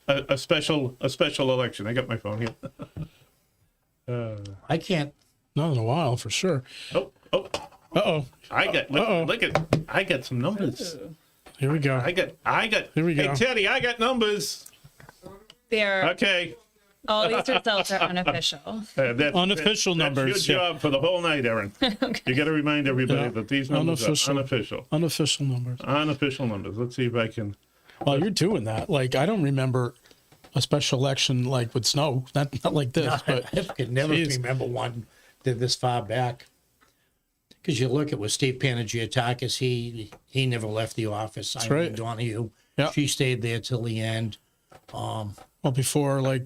a special election? I got my phone here. I can't. Not in a while, for sure. Oh, Uh-oh. I got some numbers. Here we go. I got. Here we go. Hey, Teddy, I got numbers. They're Okay. all these results are unofficial. Unofficial numbers, That's your job for the whole night, Erin. You got to remind everybody that these numbers are unofficial. Unofficial numbers. Unofficial numbers. Let's see if I can. While you're doing that, like, I don't remember a special election like with snow. Not like this, but I could never geez. remember one that this far back. Because you look at with Steve Panagiotakis, he never left the office. That's right. Donahue, Yeah. she stayed there till the end. Well, before like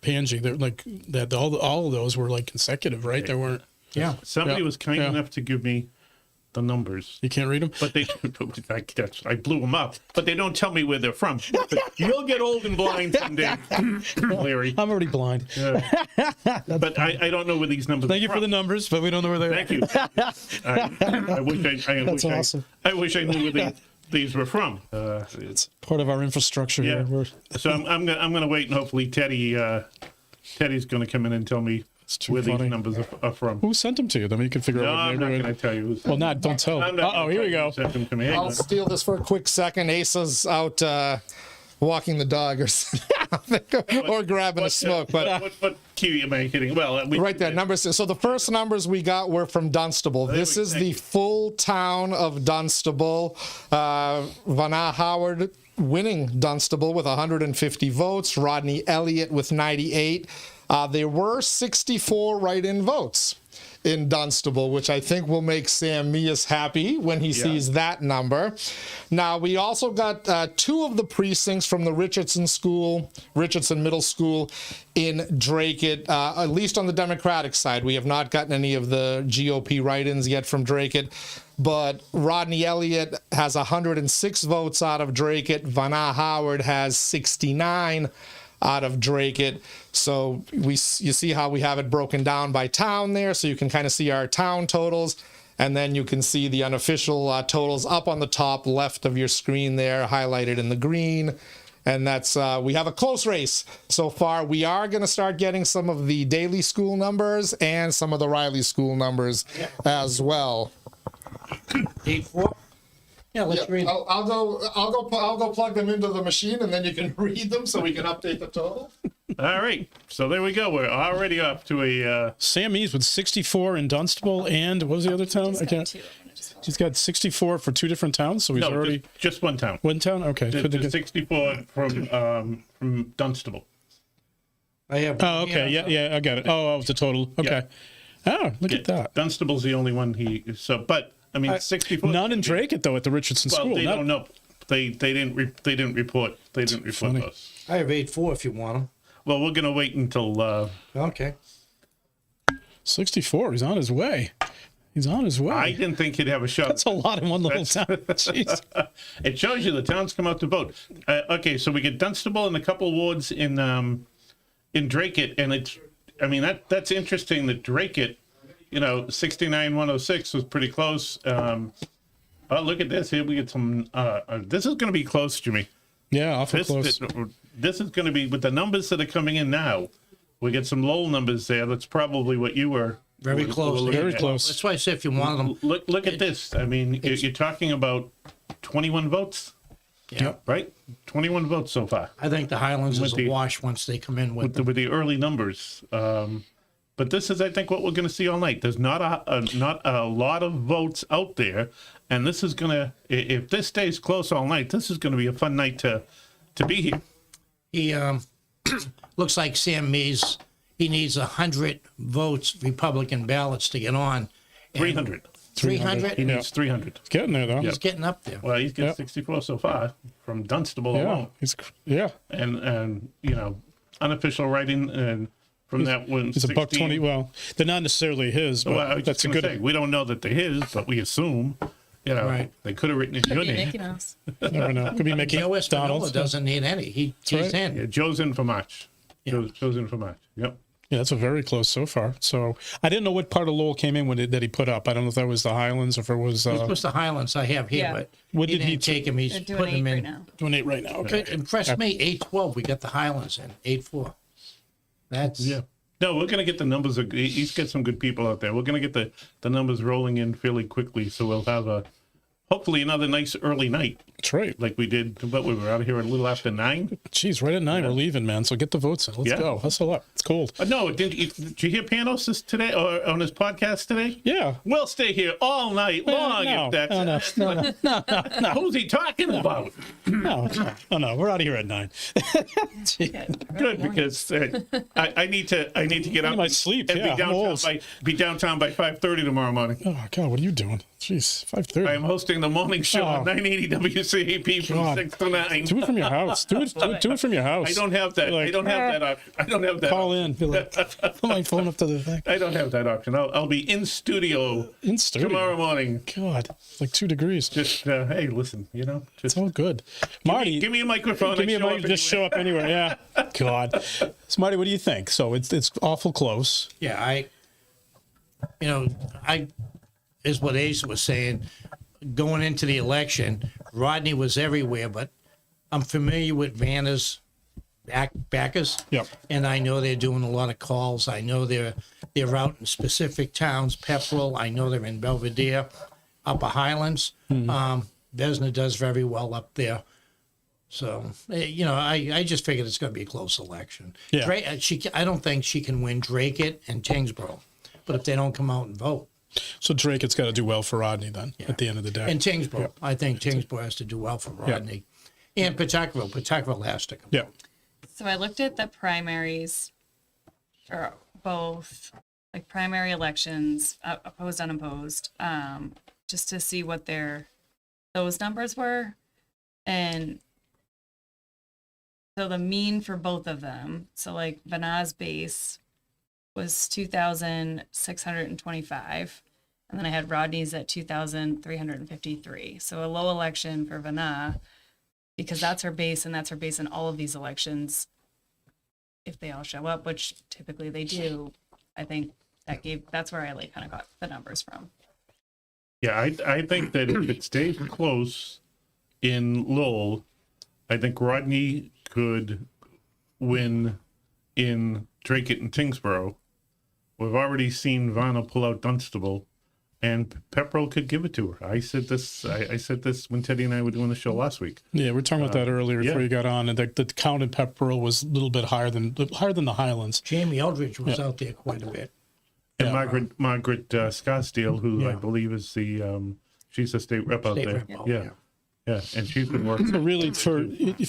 Pangy, they're like that. All of those were like consecutive, right? There weren't. Yeah. Somebody Yeah. was kind Yeah. enough to give me the numbers. You can't read them. But they, I blew them up. But they don't tell me where they're from. You'll get old and blind someday, Leary. I'm already blind. But I don't know where these numbers. Thank you are for the from. numbers, but we don't know where they are. Thank you. That's awesome. I wish I knew where these were from. It's part of our infrastructure Yeah. here. So I'm gonna wait and hopefully Teddy's gonna come in and tell me too where funny. these numbers are from. Who sent them to you? Then you can figure No, out what I'm not neighborhood. gonna tell you. Well, don't tell. I'm not gonna Here we tell go. you. Sent them to me. Hang I'll on. steal this for a quick second. Asa's out walking the dog or something, or grabbing a smoke. But What key am I hitting? Well, right there, numbers. So the first numbers we got were from Dunstable. This is the full town of Dunstable. Vanna Howard winning Dunstable with 150 votes. Rodney Elliott with 98. There were 64 write-in votes in Dunstable, which I think will make Sam Meas happy when he sees that number. Now, we also got two of the precincts from the Richardson Middle School in Dracut, at least on the Democratic side. We have not gotten any of the GOP write-ins yet from Dracut, but Rodney Elliott has 106 votes out of Dracut. Vanna Howard has 69 out of Dracut. So you see how we have it broken down by town there, so you can kind of see our town totals, and then you can see the unofficial totals up on the top left of your screen there, highlighted in the green. And that's we have a close race so far. We are going to start getting some of the Daly School numbers and some of the Riley School numbers as well. 8-4. Yeah, let's read. I'll go plug them into the machine, and then you can read them so we can update the total. All right. So there we go. We're already up to a. Sam Meas with 64 in Dunstable, and what was the other town? I can't. He's got 64 for two different towns, so he's No, already just one town. one town. Okay, Just 64 from Dunstable. I have. Oh, okay. Yeah, I got it. Oh, it's a total. Okay. Oh, look at that. Dunstable's the only one but I mean 64. None in Dracut though at the Richardson Well, School. they don't know. They didn't report. They didn't report funny. those. I have 8-4 if you want them. Well, we're gonna wait until. Okay. 64. He's on his way. He's on his way. I didn't think he'd have a shot. That's a lot in one little town. Jeez. It shows you the towns come out to vote. Okay, so we get Dunstable and a couple wards in Dracut, and it's. I mean that's interesting that Dracut, 69-106 was pretty close. Oh, look at this. Here we get some. This is going to be close, Jimmy. Yeah, awful close. This is going to be with the numbers that are coming in now. We get some Lowell numbers there. That's probably what you were. Very close. Very close. That's why I said if you wanted them. Look at this. I mean, you're talking about 21 votes, Yeah. right? 21 votes so far I think the Highlands is With the- a wash once they come in with them. with the early numbers. But this is, I think, what we're going to see all night. There's not a lot of votes out there, and this is going to, if this stays close all night, this is going to be a fun night to be here. He looks like Sam Meas. He needs 100 votes, Republican ballots, to get on. 300. 300. He needs 300. He's getting there though. He's getting up there. Well, he's got Yep. 64 so far from Dunstable Yeah. alone, Yeah. and unofficial writing and from that one. He's a buck 20. Well, they're not necessarily his, but Well, I was that's just a gonna good. say, we don't know that they're his, but we assume, Right. they could have written in your Could be name. Mickey Mouse. Never know. Could be Mickey Joe Espinola Donald. doesn't need any. He's right. in. Yeah, Joe's in for March. Joe's in for March. Yep. Yeah, that's a very close so far. So I didn't know what part of Lowell came in that he put up. I don't know if that was the Highlands or if it was This was the Highlands I have here, Yeah. but What he did he didn't take him. He's They're doing putting him 8 right in. now. doing 8 right now. Okay. It impressed me. 8-12. We got the Highlands in 8-4. That's Yeah. No, we're going to get the numbers. He's got some good people out there. We're going to get the numbers rolling in fairly quickly, so we'll have hopefully another nice early night. That's right. Like we did, but we were out of here a little after 9. Jeez, right at 9 we're leaving, man. So get the votes in. Let's go. Hustle up. It's cold. No, did you hear Panos today or on his podcast today? Yeah. We'll stay here all night long. No, If that's no. who's he talking about? No. We're out of here at 9. Good, because I need to get up. I might sleep. And Yeah, be downtown by 5:30 tomorrow morning. Oh God, what are you doing? Jeez, 5:30. I am hosting the morning show on 980 WCAP from God. 6 to 9. Do it from your house. Do it from your house. I don't have that. I don't have that. I don't have that. Call in. Be like, put my phone up to the thing. I don't have that option. I'll be in studio tomorrow morning. God, it's like 2 degrees. Just hey, listen, just It's all good. Marty, give me a microphone. give me a mic. Just show up anywhere. Yeah. God. So Marty, what do you think? So it's awful close. Yeah, I is what Ace was saying. Going into the election, Rodney was everywhere, but I'm familiar with Vanna's backers. Yep. And I know they're doing a lot of calls. I know they're out in specific towns, Pepperell. I know they're in Belvedere, Upper Highlands. Vesna does very well up there. So, I just figured it's going to be a close election. Yeah. I don't think she can win Dracut and Tyngsborough, but if they don't come out and vote. So Dracut's got to do well for Rodney then at the end of the day. And Tyngsborough. I think Tyngsborough has to do well for Rodney. And Pawtuckville. Pawtuckville has to come. Yeah. So I looked at the primaries for both, like primary elections, opposed, unopposed, just to see what those numbers were. And so the mean for both of them, so like Vanna's base was 2,625. And then I had Rodney's at 2,353. So a low election for Vanna, because that's her base, and that's her base in all of these elections. If they all show up, which typically they do, I think that's where I kind of got the numbers from. Yeah, I think that if it stays close in Lowell, I think Rodney could win in Dracut and Tyngsborough. We've already seen Vanna pull out Dunstable, and Pepperell could give it to her. I said this when Teddy and I were doing the show last week. Yeah, we were talking about that earlier before you got on, and the count in Pepperell was a little bit higher than the Highlands. Jamie Eldridge was out there quite a bit. And Margaret Scottsdale, who I believe is she's a state rep out there. Yeah, and she's been working. So really, for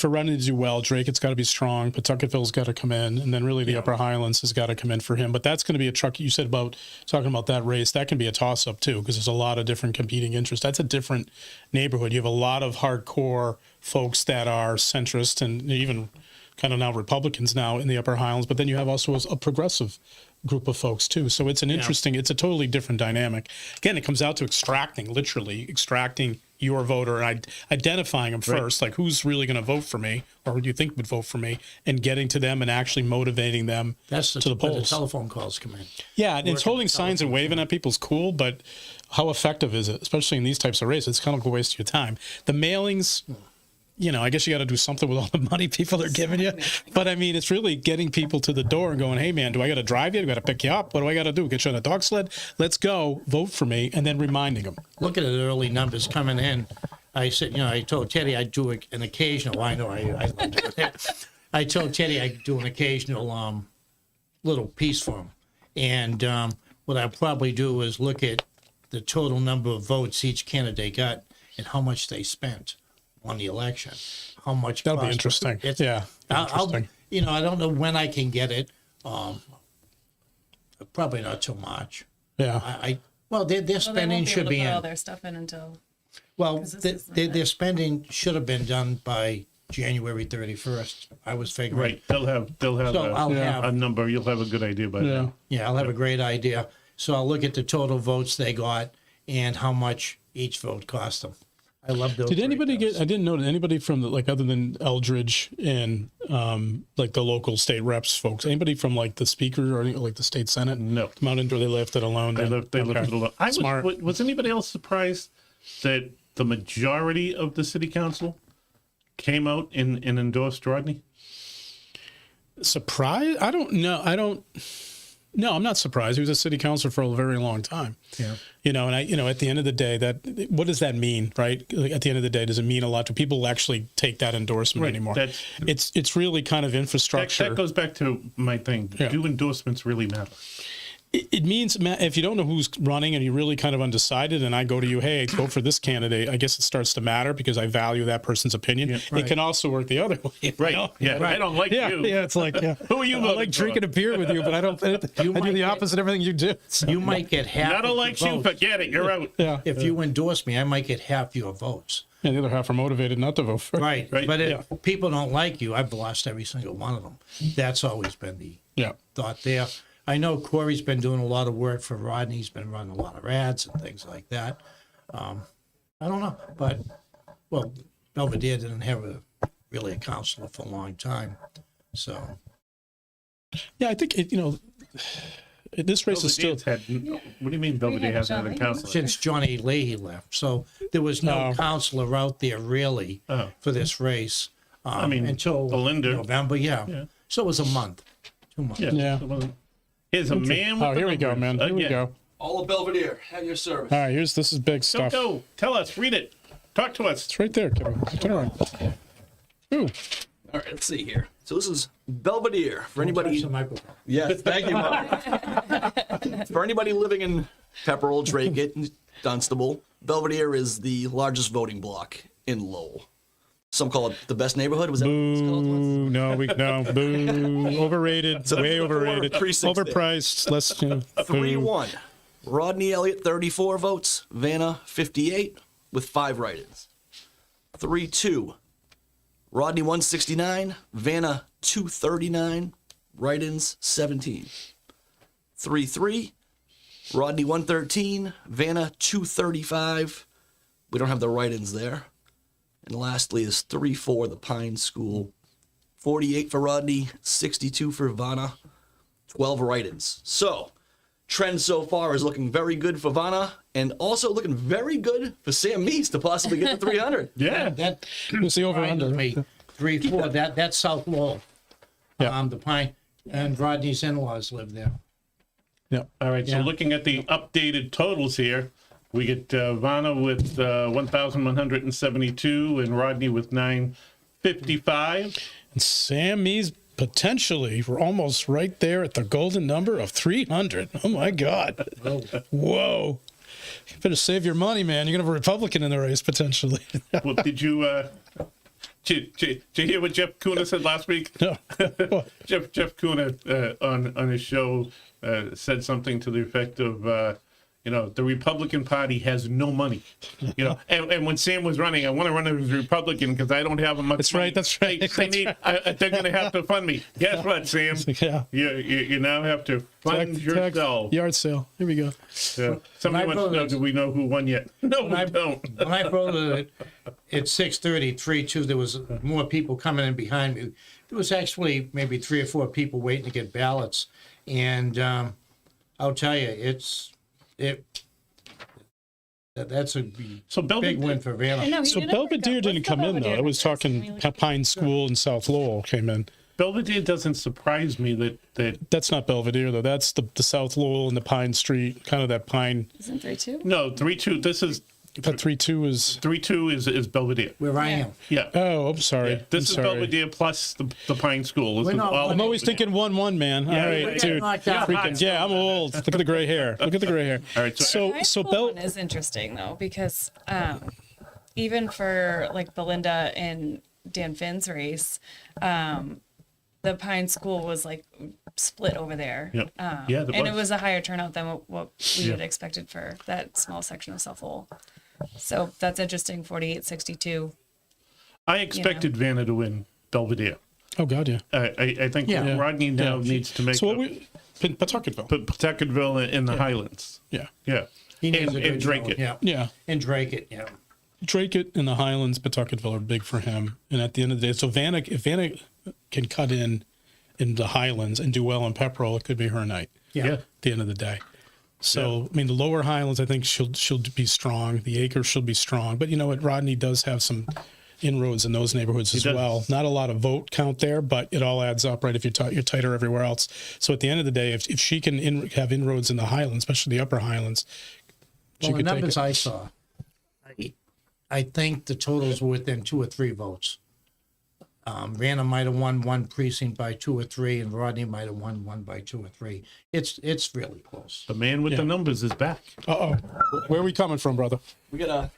Rodney to do well, Dracut's got to be strong. Pawtuckville's got to come in, and then really the Upper Highlands has got to come in for him. But that's going to be a truck. You said about talking about that race. That can be a toss-up too, because there's a lot of different competing interests. That's a different neighborhood. You have a lot of hardcore folks that are centrist and even kind of now Republicans now in the Upper Highlands. But then you have also a progressive group of folks too. So it's an interesting. It's a totally different dynamic. Again, it comes out to literally extracting your voter and identifying them first, like who's really going to vote for me or who do you think would vote for me, and getting to them and actually motivating them to the polls. Where the telephone calls come in. Yeah, and it's holding signs and waving at people's cool, but how effective is it, especially in these types of races? It's kind of a waste of your time. The mailings, I guess you got to do something with all the money people are giving you. But I mean, it's really getting people to the door and going, hey, man, do I got to drive you? Do I got to pick you up? What do I got to do? Get you on a dog sled? Let's go. Vote for me. And then reminding them. Looking at the early numbers coming in, I said, I told Teddy I'd do an occasional. I know I love doing that. I told Teddy I'd do an occasional little piece for him. And what I'll probably do is look at the total number of votes each candidate got and how much they spent on the election. How much that'll be interesting. Interesting. I don't know when I can get it. Probably not too much. Yeah. Their spending should be in. All their stuff in until. Well, their spending should have been done by January 31st. I was figuring. Right. They'll have a number. You'll have a good idea by then. Yeah, I'll have a great idea. So I'll look at the total votes they got and how much each vote cost them. I love those. Did anybody I didn't know, did anybody from other than Eldridge and the local state reps folks, anybody from the speaker or the state senate? No. Come out and they left it alone. They left it alone. Was anybody else surprised that the majority of the city council came out and endorsed Rodney? Surprised? I don't know. No, I'm not surprised. He was a city councilor for a very long time. Yeah. And at the end of the day, what does that mean, right? Like, at the end of the day, does it mean a lot? Do people actually take that endorsement anymore? It's really kind of infrastructure. That goes back to my thing. Yeah. Do endorsements really matter? It means, if you don't know who's running and you're really kind of undecided, and I go to you, hey, vote for this candidate, I guess it starts to matter because I value that person's opinion. Yeah, It can also work the other way. Right. You know? Yeah. Right. I don't like Yeah, you. yeah, it's like, Who are you I voting like for? drinking a beer with you, but I don't. I do might the get- opposite of everything you do. You might get half. Nada of the likes you. votes. Forget it. You're out. Yeah, If you endorse me, I might get half your votes. and the other half are motivated not to vote for. Right. Right. But if people don't like you, I've lost every single one of them. That's always been the Yeah. thought there. I know Corey's been doing a lot of work for Rodney. He's been running a lot of ads and things like that. I don't know, but well, Belvedere didn't have really a counselor for a long time, so Yeah, I think this race is still. Belvedere's had, what do you mean Belvedere hasn't had a counselor? since Johnny Leahy left, so there was no No. counselor out there really Oh. for this race. Until Belinda. November, yeah. So it was a month, 2 months. Yeah. Here's a man with Oh, here we go, numbers. man. Here we Again. go. All of Belvedere at your service. All right, this is big Go, stuff. go. Tell us. Read it. Talk to us. It's right there, Kevin. Turn around. Ooh. All right, let's see here. So this is Belvedere. For Touch anybody, the microphone. yes, thank you, Mark. For anybody living in Pepperell, Dracut, and Dunstable, Belvedere is the largest voting block in Lowell. Some call it the best neighborhood. Was that what it was called once? Boo, no, boo, overrated, So way the four overrated, precincts there. overpriced, less, 3-1. Rodney Elliott, 34 votes. Vanna, 58, with 5 write-ins. 3-2. Rodney, 169. Vanna, 239. Write-ins, 17. 3-3. Rodney, 113. Vanna, 235. We don't have the write-ins there. And lastly is 3-4, the Pine School. 48 for Rodney, 62 for Vanna, 12 write-ins. So, trend so far is looking very good for Vanna, and also looking very good for Sam Meas to possibly get to 300. Yeah. That What's the over surprises under? me. 3-4. That's South Lowell. Yeah. The Pine and Rodney's in-laws live there. Yeah. All right. So Yeah. looking at the updated totals here, we get Vanna with 1,172 and Rodney with 955. And Sam Meas potentially, we're almost right there at the golden number of 300. Oh my God. Whoa. You better save your money, man. You're going to have a Republican in the race potentially. Well, did you hear what Jeff Kuna said last week? No. Jeff Kuna on his show said something to the effect of, the Republican Party has no money. And when Sam was running, I want to run as a Republican because I don't have much That's money. right, that's right, They're going to have to fund me. Guess what, Sam? Yeah. You now have to fund Tax- yourself. Yard sale. Here we go. Somebody When I wants to know, voted- do we know who won yet? No, we don't. When I voted at 6:30, 3-2, there was more people coming in behind me. There was actually maybe 3 or 4 people waiting to get ballots. And I'll tell you, that's a So big Belvedere, win for Vanna. No, he So didn't ever Belvedere go. didn't What's come the in though. Belvedere I was difference? I talking mean, like, Pine School and South Lowell came in. Belvedere doesn't surprise me that That's not Belvedere though. That's the South Lowell and the Pine Street, kind of that Pine. Isn't 3-2? no 3-2. This is That 3-2 is. 3-2 is Belvedere. Where I Yeah. am. Yeah. Oh, I'm sorry. Yeah, this I'm is sorry. Belvedere plus the Pine School. This We're is not- all I'm always Belvedere. thinking 1-1, man. Yeah, All we're right, getting dude. knocked out. Freaking, yeah, I'm old. Look at the gray hair. Look at the gray hair. All right, so- High So school Bel. one is interesting though because even for like Belinda and Dan Finn's race, the Pine School was like split over there. Yep. And it was a higher turnout than what we Yeah. had expected for that small section of South Lowell. So that's interesting. 48-62. I expected Vanna to win Belvedere. Oh God, yeah. I think Yeah. Rodney now Yeah. needs to make So what up we Pawtuckettville. Pawtuckettville in the Highlands. Yeah. Yeah. He needs And a good Dracut. vote, Yeah. Yeah. And Dracut, yeah. Dracut and the Highlands, Pawtuckettville are big for him. And at the end of the day, so Vanna, if Vanna can cut in the Highlands and do well in Pepperell, it could be her night. Yeah. Yeah. At the end of the day. So I mean, the lower Highlands, I think she'll be strong. The Acres she'll be strong. But you know what? Rodney does have some inroads in those neighborhoods as does. well. Not a lot of vote count there, but it all adds up, right? If you're tighter everywhere else. So at the end of the day, if she can have inroads in the Highlands, especially the upper Highlands, she Well, the could take numbers it. I saw, I think the totals were within 2 or 3 votes. Vanna might have won one precinct by 2 or 3, and Rodney might have won one by 2 or 3. It's really close. The man with the numbers is back. Uh-oh. Where are we coming from, brother? We got a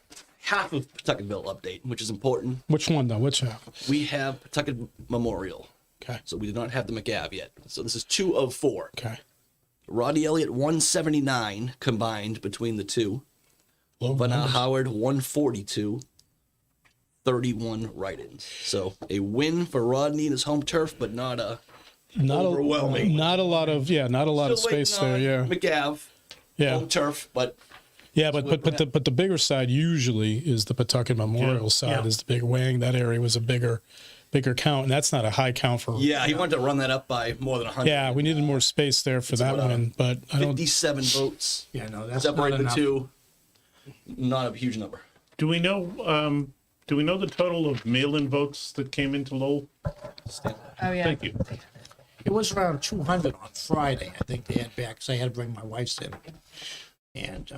half of Pawtucketville update, which is important. Which one, though? Which half? We have Pawtucket Memorial. Okay. So we do not have the McGav yet. So this is 2 of 4. Okay. Rodney Elliott 179 combined between the two. Low Vanna numbers. Howard 142. 31 write-ins. So a win for Rodney in his home turf, but not overwhelming. Not a lot of Still space there. waiting Yeah. on McGav, Yeah. home turf, but Yeah, but the bigger side usually is the Pawtucket Memorial side is the big wing. That area was a bigger count, and that's not a high count for. yeah, he wanted to run that up by more than 100. Yeah, we needed more space there for that one, but I don't. 57 votes. Yeah, no, that's Separate not the enough. two. Not a huge number. Do we know? Do we know the total of mail-in votes that came into Lowell? Oh yeah. Thank you. It was around 200 on Friday. I think they had back, because I had to bring my wife's in. And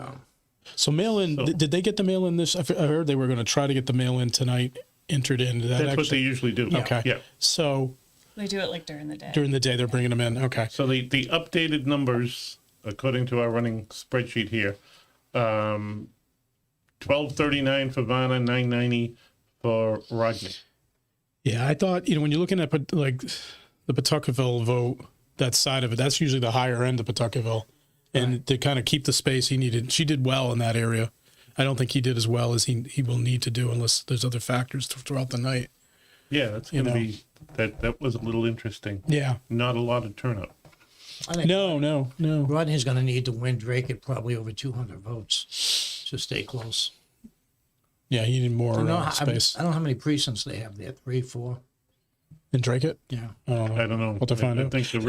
So mail-in. Did they get the mail-in this? I heard they were going to try to get the mail-in tonight entered in. Did that That's what they actually? usually do. Okay. Yeah. So They do it like during the day. during the day they're bringing them in. Okay. So the updated numbers, according to our running spreadsheet here, 1239 for Vanna, 990 for Rodney. Yeah, I thought when you're looking at like the Pawtucketville vote, that side of it, that's usually the higher end of Pawtucketville, and to kind of keep the space he needed, she did well in that area. I don't think he did as well as he will need to do unless there's other factors throughout the night. Yeah, that's going to be that was a little interesting. Yeah. Not a lot of turnout. I think No. Rodney's going to need to win Dracut probably over 200 votes to stay close. Yeah, he needed more I don't know space. I don't know how many precincts they have there. 3, 4. And Dracut? Yeah. I don't know. I don't know. What to find I out. think the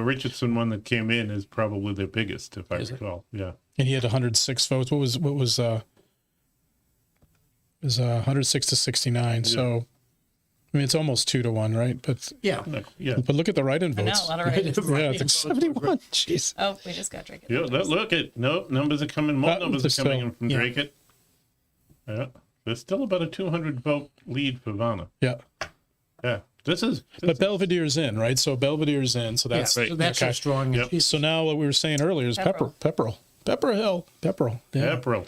Richardson one that came in is probably their biggest, if I recall. Yeah. And he had 106 votes. What was it was 106 to 69. So I mean it's almost 2 to 1, right? But Yeah. Yeah. but look at the write-in I know, votes. a lot of write-ins. Yeah, it's like 71. Jeez. Oh, we just got Dracut. Yeah, look at numbers are coming. More numbers there's are coming still- in from yeah. Dracut. Yeah, there's still about a 200 vote lead for Vanna. Yeah. Yeah, this is But Belvedere's in, right? So Belvedere's in. So Yeah, that's so that's okay. a strong. Yep. So now what we were saying earlier is Pepperell. Pepperell. Yeah. Pepperell.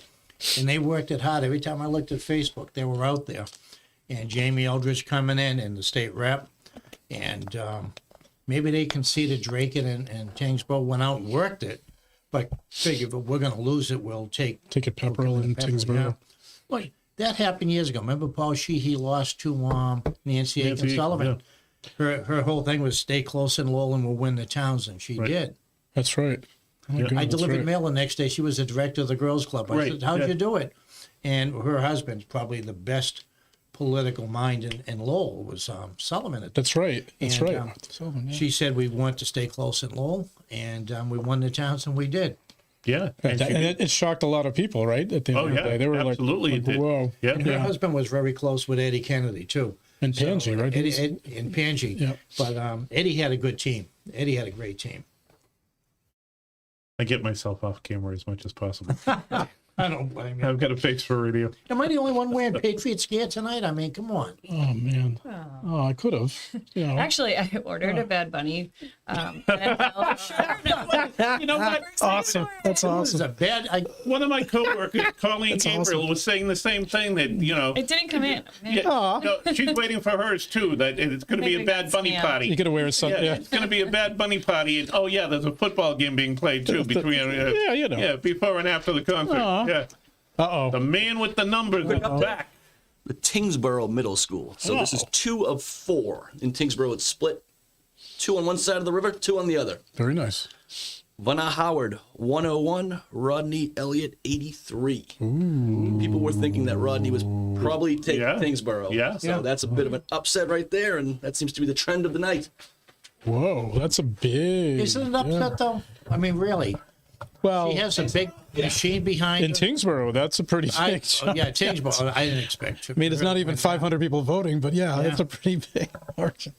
And they worked it hard. Every time I looked at Facebook, they were out there. And Jamie Eldridge coming in and the state rep. And maybe they conceded Dracut and Tyngsborough went out and worked it. But figured if we're going to lose it, we'll take Take it Pepperell and Tyngsborough. Yeah. Look, that happened years ago. Remember Paul Sheehy lost to Nancy Aiken Sullivan? Her whole thing was stay close in Lowell and we'll win the towns, and she did. That's right. Oh my Yeah. goodness, I that's delivered right. mail the next day. She was the director of the girls' club. I Right, said, "How'd yeah. you do it?" And her husband's probably the best political mind in Lowell was Sullivan. That's right. That's And, right. Sullivan, yeah. She said we want to stay close in Lowell, and we won the towns, and we did. Yeah. And, she did- it shocked a lot of people, right? At the end Oh, of the yeah, day, they were absolutely like it did. "Whoa!" Yeah. And her husband was very close with Eddie Kennedy too. And Pangy, right? Eddie, and Pangy. Yeah. But Eddie had a good team. Eddie had a great team. I get myself off camera as much as possible. I don't blame you. I've got a face for radio. Am I the only one wearing Patriots gear tonight? I mean, come on. Oh man. Oh, I could have. You know. Actually, I ordered a Bad Bunny. You know what? Awesome. That's This is awesome. a bad. One of my coworkers, Colleen That's Gabriel, awesome. was saying the same thing that, you know, It didn't come in. yeah, no, she's waiting for hers too, that it's going to be a Maybe Bad that's Bunny me. You party. gotta wear something. Yeah. It's going to be a Bad Bunny party. And, oh, yeah, there's a football game being played too between, Yeah, you know. yeah, before and after the concert. Aw. Yeah. Uh The oh. man with the numbers is back. The Tyngsborough Middle School. So this is 2 of 4. In Tyngsborough, it's split. 2 on one side of the river, 2 on the other. Very nice. Vanna Howard, 101. Rodney Elliott, 83. People were thinking that Rodney was probably taking Yeah. Tyngsborough. Yeah. So that's a bit of an upset right there, and that seems to be the trend of the night. Whoa, that's a big. Isn't it upset though? I mean, really. Well, She has a big machine behind in her. Tyngsborough, that's a pretty big chunk. Yeah, Tyngsborough. I didn't expect. I mean, it's not even 500 people voting, but yeah, that's a pretty big margin.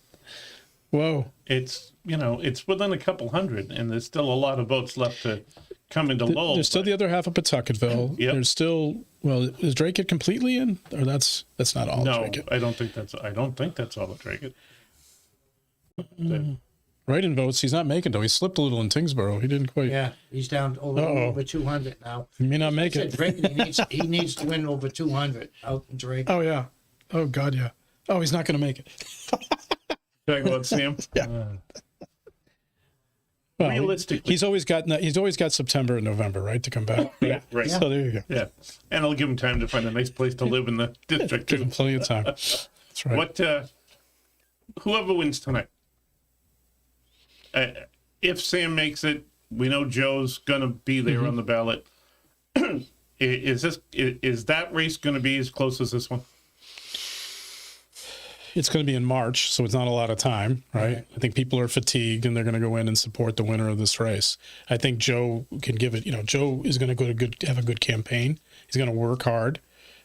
Whoa. It's, it's within a couple hundred, and there's still a lot of votes left to come into Lowell. There's still the other half of Pawtucketville. Yep. There's still, well, is Dracut completely in? Or that's not all No, Dracut. I don't think that's all of Dracut. Write-in votes, he's not making though. He slipped a little in Tyngsborough. He didn't quite. Yeah, he's down over 200 now. He may not make Said it. Drake, he needs to win over 200 out in Drake. Oh yeah. Oh God, yeah. Oh, he's not going to make it. Talking about Sam. Yeah. Well, Realistically, he's always got September and November, right, to come back. Right. right. So there you go. Yeah, and I'll give him time to find a nice place to live in the district. Give Too. him plenty of time. That's right. What? Whoever wins tonight. If Sam makes it, we know Joe's gonna be there on the ballot. Is that race gonna be as close as this one? It's going to be in March, so it's not a lot of time, right? I think people are fatigued and they're going to go in and support the winner of this race. I think Joe can give it, Joe is going to have a good campaign. He's going to work hard.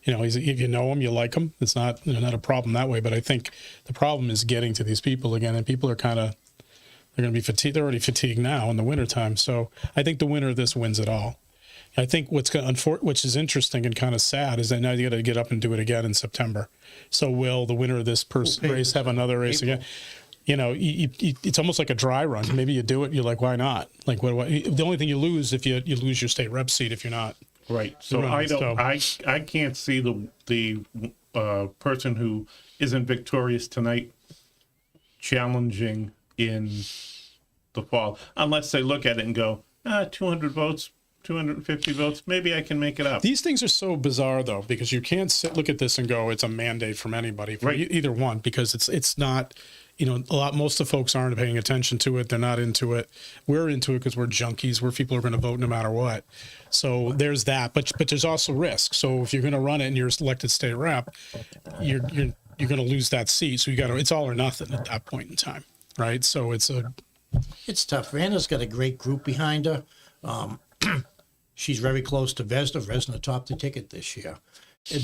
If you know him, you like him. It's not, not a problem that way, but I think the problem is getting to these people again, and people are they're going to be fatigued. They're already fatigued now in the wintertime. So I think the winner of this wins it all. I think which is interesting and kind of sad is that now you got to get up and do it again in September. So will the winner of this race have another race again? It's almost like a dry run. Maybe you do it. You're like, why not? Like, the only thing you lose if you lose your state rep seat if you're not. Right. So I can't see the person who isn't victorious tonight challenging in the fall, unless they look at it and go, 200 votes. 250 votes, maybe I can make it up. These things are so bizarre, though, because you can't look at this and go, it's a mandate from anybody, from either one, because it's not, most of the folks aren't paying attention to it. They're not into it. We're into it because we're junkies. We're people who are going to vote no matter what. So there's that, but there's also risk. So if you're going to run it and you're elected state rep, you're going to lose that seat. So it's all or nothing at that point in time, right? So it's tough. Vanna's got a great group behind her. She's very close to Vesna. Vesna topped the ticket this year.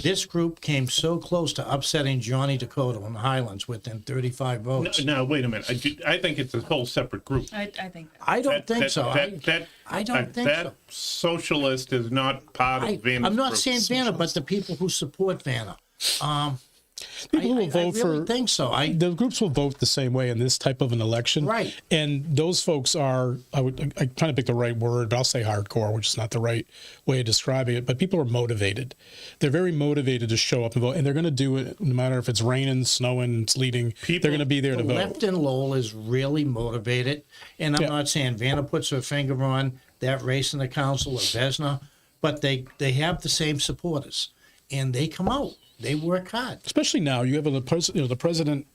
This group came so close to upsetting Johnny Dakota on the Highlands within 35 votes. No, wait a minute. I think it's a whole separate group. I think that. I don't think so. I don't think so. That socialist is not part of Vanna's I'm not group. saying Vanna, but the people who support Vanna. People will vote I really think so. The groups will vote the same way in this type of an election, Right. And those folks are I trying to pick the right word, but I'll say hardcore, which is not the right way of describing it. But people are motivated. They're very motivated to show up and vote, and they're going to do it no matter if it's raining, snowing, sleeting. They're going to be there to vote. Left in Lowell is really motivated, and I'm not saying Vanna puts her finger on that race in the council or Vesna, but they have the same supporters, and they come out. They work hard. Especially now, you have the president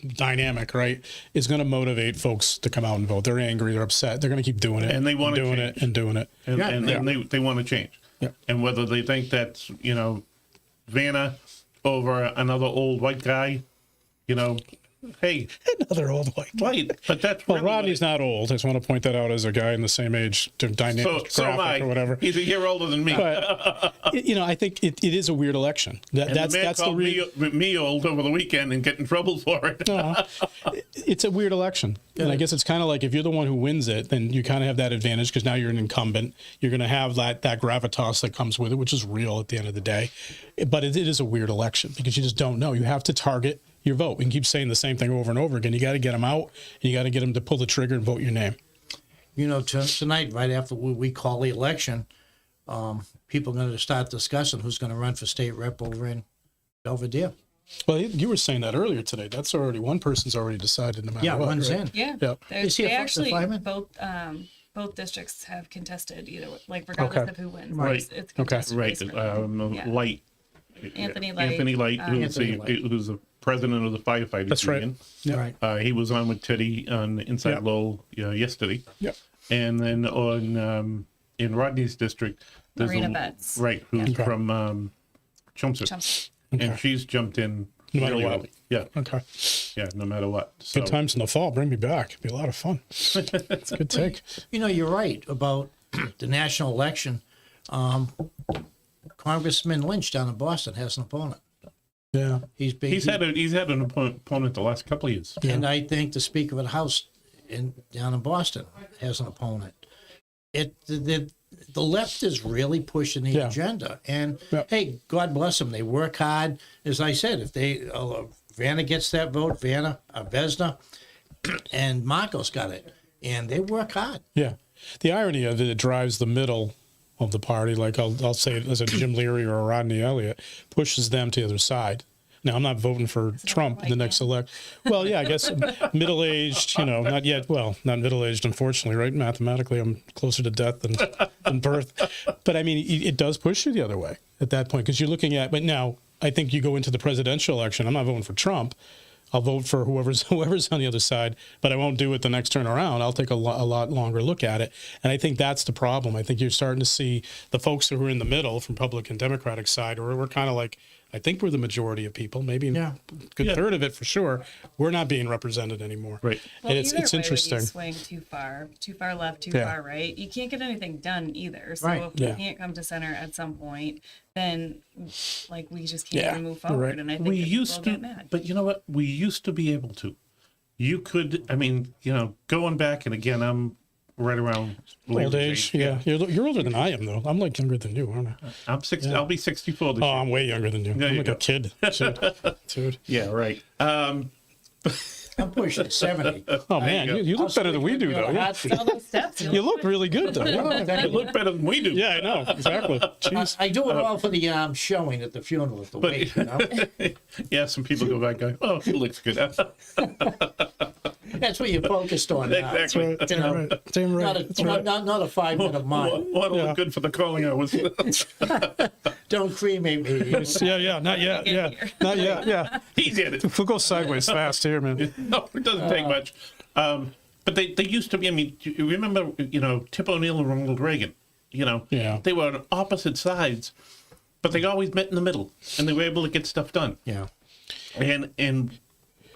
dynamic, right, is going to motivate folks to come out and vote. They're angry, they're upset, they're going to keep doing it, And they want to doing change. it and doing it. And they want to change. Yeah. And whether they think that's, Vanna over another old white guy, hey, Another old white. right, but that's Well, really Rodney's not old. I just want to point that out as a guy in the same age, dynamic so am I. graphic or whatever. He's a year older than me. But I think it is a weird election. And That's the man the called me old over the weekend and get in trouble for it. It's a weird election, and I guess it's kind of like if you're the one who wins it, then you kind of have that advantage because now you're an incumbent. You're going to have that gravitas that comes with it, which is real at the end of the day. But it is a weird election because you just don't know. You have to target your vote. We can keep saying the same thing over and over again. You got to get them out, and you got to get them to pull the trigger and vote your name. Tonight, right after we call the election, people are going to start discussing who's going to run for state rep over in Belvedere. Well, you were saying that earlier today. That's already one person's already decided no matter what. One's right? in. Yeah. Yep. Is he They a actually fireman? both districts have contested either, regardless Okay. of who wins. Right. It's contested Right. race for them. Yeah. Light. Anthony Light. Anthony Light, Anthony Light. who's the president of the firefighters That's right. union. Yeah. Right. He was on with Teddy on Inside Yeah. Lowell yesterday. Yep. And then on in Rodney's district, there's Marina Betts. right, who's Okay. from Chelmsford. Chelmsford. And she's jumped in No matter really what. early. Yeah, Okay. yeah, no matter what. So, Good times in the fall. Bring me back. It'd be a lot of fun. It's a good take. You're right about the national election, Congressman Lynch down in Boston has an opponent. Yeah. He's had an opponent the last couple of years. And I think the Speaker of the House down in Boston has an opponent. The left is really pushing the agenda, and hey, God bless them. They work hard. As I said, if Vanna gets that vote, Vesna, and Marcos got it, and they work hard. Yeah. The irony of it drives the middle of the party, like I'll say it as a Jim Leary or a Rodney Elliott, pushes them to the other side. Now, I'm not voting for Trump in the next election. Well, yeah, I guess middle-aged, not yet. Well, not middle-aged, unfortunately, right? Mathematically, I'm closer to death than birth. But, I mean, it does push you the other way at that point, because you're looking at, but now I think you go into the presidential election. I'm not voting for Trump. I'll vote for whoever's on the other side, but I won't do it the next turn around. I'll take a lot longer look at it. And I think that's the problem. I think you're starting to see the folks who are in the middle from Republican Democratic side, or we're kind of like, I think we're the majority of people, maybe a good third of it for sure. We're not being represented anymore. Right. Well, And it's interesting. When you swing too far left, too far right, you can't get anything done either. So if we can't come to center at some point, then like we just can't even move forward. Right. And I think We that used people to, get mad. but you know what? We used to be able to. You could, I mean, going back, and again, I'm right around Old age, yeah. You're older than I am, though. I'm like younger than you, aren't I? I'm 60. I'll be 64 this Oh, year. I'm way younger than you. There I'm you like go. a kid. Dude. Yeah, right. I'm pushing 70. Oh, man, you look better than we do, though. Yeah. All those steps, You look really good, though. Yeah, You look better than we do. I know. Exactly. Jeez. I do it all for the showing at the funeral at the wake. Yeah, some people go back going, oh, he looks good. That's what you're focused on now. Exactly. You know, Right. Damn right. not a 5-minute mile. Want to look good for the calling hours. Don't cremate me. Yeah, not yet. Yeah, not yet. Yeah. He did it. We'll go sideways fast here, man. No, it doesn't take much. But they used to be, I mean, you remember, Tip O'Neill and Ronald Reagan, Yeah. They were on opposite sides, but they always met in the middle, and they were able to get stuff done. Yeah. And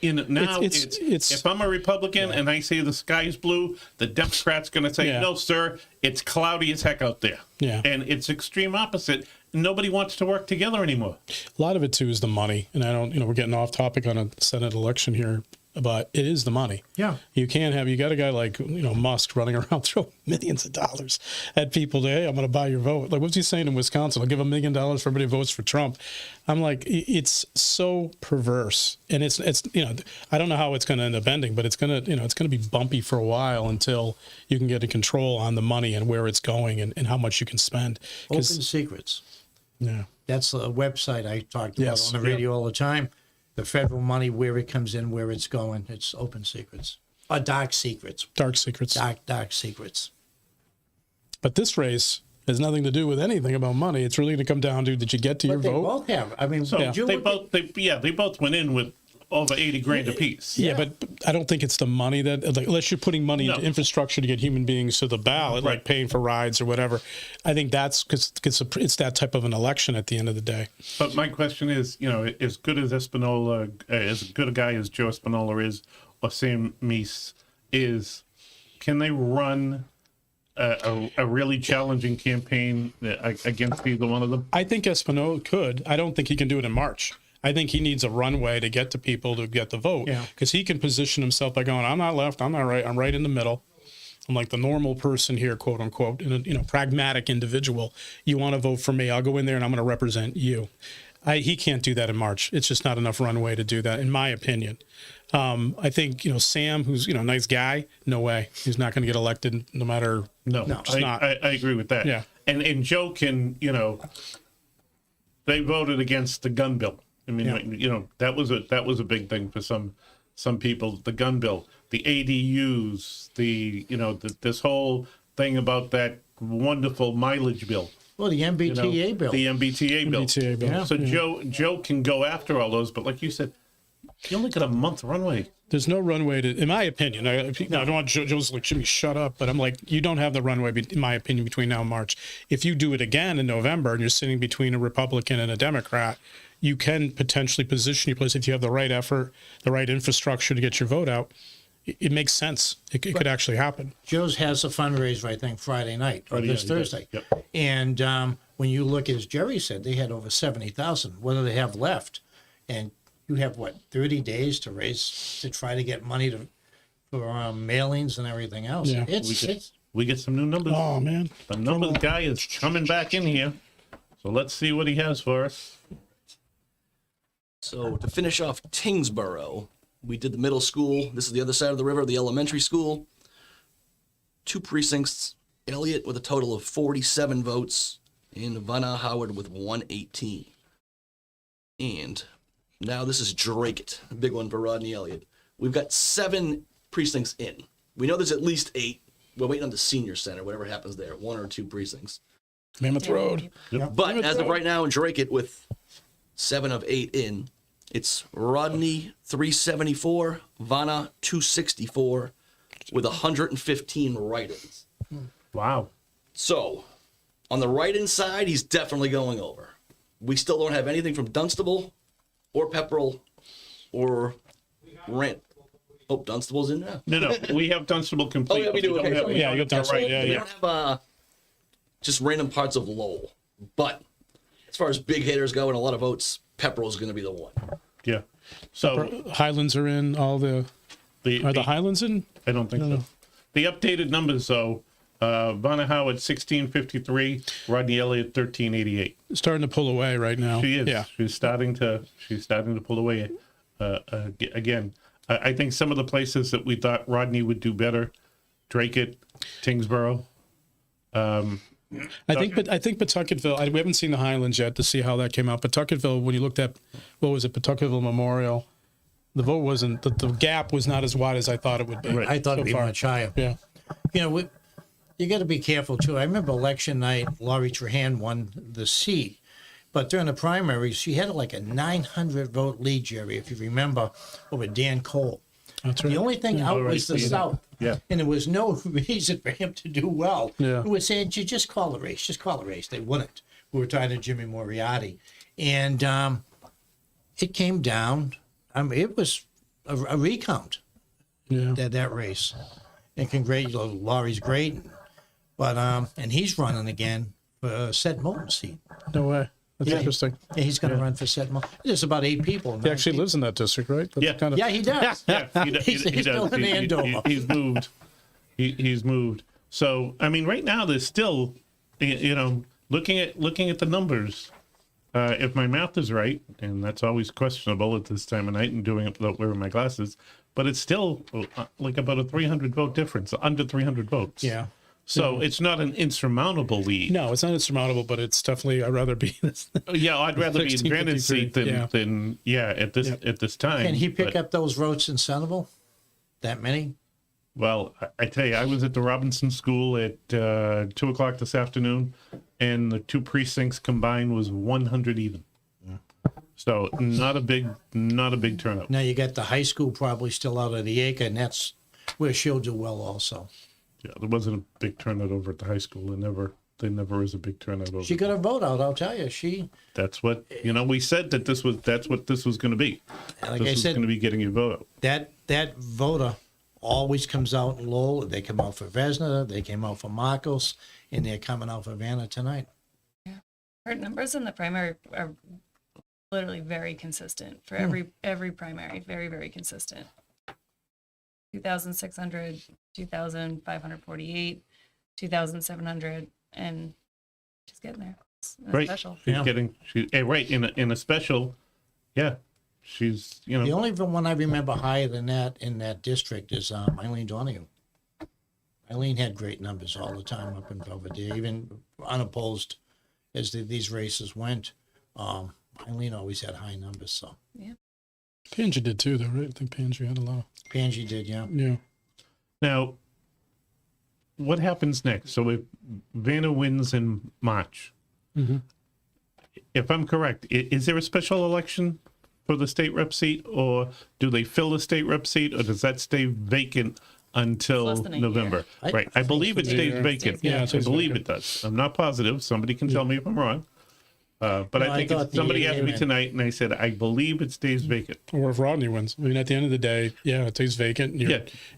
now It's if I'm a Republican and I say the sky's blue, the Democrat's going to say, Yeah. no, sir, it's cloudy as heck out there. Yeah. And it's extreme opposite. Nobody wants to work together anymore. a lot of it too is the money, and I don't. We're getting off topic on a Senate election here, but it is the money. Yeah. You got a guy like Musk running around throwing millions of dollars at people. Hey, I'm going to buy your vote. Like, what's he saying in Wisconsin? I'll give $1 million for everybody who votes for Trump. I'm like, it's so perverse, and it's I don't know how it's going to end up ending, but it's going to be bumpy for a while until you can get a control on the money and where it's going and how much you can spend. Open Secrets. Yeah. That's a website I talked about on the radio all the time. The federal money, where it comes in, where it's going. It's Open Secrets. Or Dark Secrets. Dark secrets. Dark Secrets. But this race has nothing to do with anything about money. It's really going to come down to, did you get to your But they vote? both have. I mean, So did you they look both went in with over 80 grand apiece. Yeah, but I don't think it's the money that, like, unless you're putting money into infrastructure to get human beings to the ballot, like paying for rides or whatever. I think that's because it's that type of an election at the end of the day. But my question is, as good as Espinola, as good a guy as Joe Espinola is, or Sam Meas is, can they run a really challenging campaign against either one of them? I think Espinola could. I don't think he can do it in March. I think he needs a runway to get to people to get the vote, because he can position himself by going, I'm not left, I'm not right, I'm right in the middle. I'm like the normal person here, quote unquote, and a pragmatic individual. You want to vote for me? I'll go in there and I'm going to represent you. He can't do that in March. It's just not enough runway to do that, in my opinion. I think Sam, who's a nice guy, no way, he's not going to get elected, no matter. No, I agree with that. Yeah, and Joe can, they voted against the gun bill. I mean, that was a big thing for some people. The gun bill, the ADUs, this whole thing about that wonderful mileage bill. well, the MBTA bill. The MBTA bill. MBTA bill. Yeah. So Joe can go after all those, but like you said, you only got a month runway. There's no runway to, in my opinion. I don't want Joe's like, Jimmy, shut up. But I'm like, you don't have the runway, in my opinion, between now and March. If you do it again in November and you're sitting between a Republican and a Democrat, you can potentially position your place if you have the right effort, the right infrastructure to get your vote out. it makes sense. It could actually happen. Joe's has a fundraiser, I think, Friday night or this yeah, he does. Thursday. Yep. And when you look, as Gerry said, they had over 70,000. What do they have left? And you have, 30 days to try to get money for mailings and everything else. Yeah. We get some new numbers. Oh, man. The numbers guy is coming back in here. So let's see what he has for us. So to finish off Tyngsborough, we did the middle school. This is the other side of the river, the elementary school. 2 precincts. Elliott with a total of 47 votes, and Vanna Howard with 118. And now this is Dracut, a big one for Rodney Elliott. We've got 7 precincts in. We know there's at least 8. We're waiting on the senior center, whatever happens there, 1 or 2 precincts. Mammoth Road. But as of right now in Dracut, with 7 of 8 in, it's Rodney 374, Vanna 264, with 115 write-ins. Wow. So, on the write-in side, he's definitely going over. We still don't have anything from Dunstable or Pepperell or Rent. Oh, Dunstable's in now. No, we have Dunstable complete. Oh, yeah, we do. Okay, sorry. Yeah, you have Dunstable. Yeah, We yeah. don't have just random parts of Lowell. But as far as big hitters go and a lot of votes, Pepperell's going to be the one. Yeah. So Highlands are in. All the are the Highlands in? I don't think so. The updated numbers, though, Vanna Howard 1653, Rodney Elliott 1388. Starting to pull away right now. She is. Yeah. She's starting to pull away again. I think some of the places that we thought Rodney would do better, Dracut, Tyngsborough. I think Pawtucketville. We haven't seen the Highlands yet to see how that came out. Pawtucketville, when you looked at Pawtucketville Memorial, the vote wasn't. The gap was not as wide as I thought it would be. Right. I thought it'd be far. much higher. Yeah. You know, you got to be careful too. I remember election night, Laurie Trahan won the seat, but during the primaries, she had like a 900 vote lead, Gerry, if you remember, over Dan Cole. That's right. The only thing out was the South. Yeah. And there was no reason for him to do well. Yeah. We were saying, just call the race. Just call the race. They wouldn't. We were talking to Jimmy Moriarty. And it came down. It was a recount, Yeah. that race. And congratulations, Laurie's great. But, and he's running again for Seth Moulton's seat. No way. That's interesting. Yeah, he's going to run for Seth Moulton. There's about 8 people. He actually lives in that district, right? That's Yeah. Kind of, Yeah, he does. Yeah, he does. He's still in Andover. He's moved. He's moved. So I mean, right now there's still, looking at the numbers. If my math is right, and that's always questionable at this time of night, and doing it without wearing my glasses, but it's still like about a 300 vote difference, under 300 votes. Yeah. So it's not an insurmountable lead. no, it's not insurmountable, but it's definitely. I'd rather be. Yeah, I'd rather be in Brandon's seat than at this time. Can he pick But- up those votes in Centerville? That many? Well, I tell you, I was at the Robinson School at 2:00 this afternoon, and the 2 precincts combined was 100 even. So not a big turnout. Now you got the high school probably still out of the acre, and that's where she'll do well also. Yeah, there wasn't a big turnout over at the high school. There never is a big turnout over. She got her vote out, I'll tell you. That's what we said that that's what this was going to be. Like This I was said, going to be getting your vote out. that voter always comes out in Lowell. They come out for Vesna, they came out for Marcos, and they're coming out for Vanna tonight. Our numbers in the primary are literally very consistent for every primary. Very, very consistent. 2,600, 2,548, 2,700, and she's getting there. It's Right. special. She's Yeah. getting right in a special. Yeah, she's The only one I remember higher than that in that district is Eileen Donahue. Eileen had great numbers all the time up in Belvedere, even unopposed as these races went. Eileen always had high numbers, so. Panji did too, though, right? I think Panji had a lot. Panji did, yeah. Yeah. Now, what happens next? So if Vanna wins in March, if I'm correct, is there a special election for the state rep seat, or do they fill the state rep seat, or does that stay vacant until Less than a November? year. Right. I believe it stays vacant. Yeah, it I stays believe vacant. it does. I'm not positive. Somebody can tell me if I'm wrong. But No, I I think thought the somebody asked me AAM tonight, and I said, I believe it stays vacant. Or if Rodney wins. I mean, at the end of the day, yeah, it stays vacant.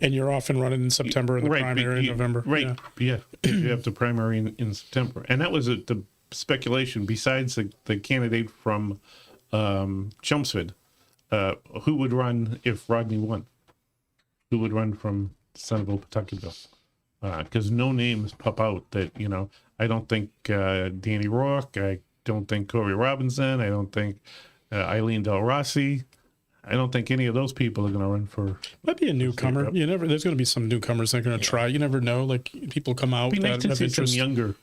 And you're off and running in September and the primary in November. Right, yeah. You have the primary in September. And that was the speculation, besides the candidate from Chelmsford, who would run if Rodney won? Who would run from Centerville, Pawtucketville? Because no names pop out that, I don't think Danny Rourke, I don't think Corey Robinson, I don't think Eileen Del Rossi. I don't think any of those people are going to run for. Might be a newcomer. There's going to be some newcomers that are going to try. You never know. Like people come out. It'd be nice to see some younger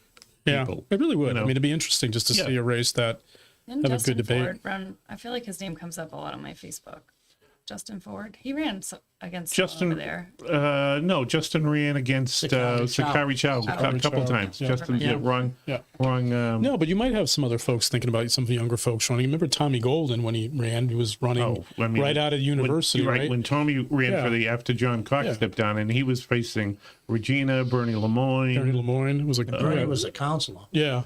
people. It really would. I mean, it'd be interesting just to see a race that Didn't have a Justin good debate. Ford run? I feel like his name comes up a lot on my Facebook. Justin Ford. He ran against Justin over there. No, Justin ran against Sakari Chow a couple times. Yeah. Justin, wrong. No, but you might have some other folks thinking about some of the younger folks running. Remember Tommy Golden when he ran? He was running right out of university, right? When Tommy ran for after John Cox stepped down, and he was facing Regina, Bernie Lemoyne. Bernie Lemoyne was like Bernie was a counselor. Yeah.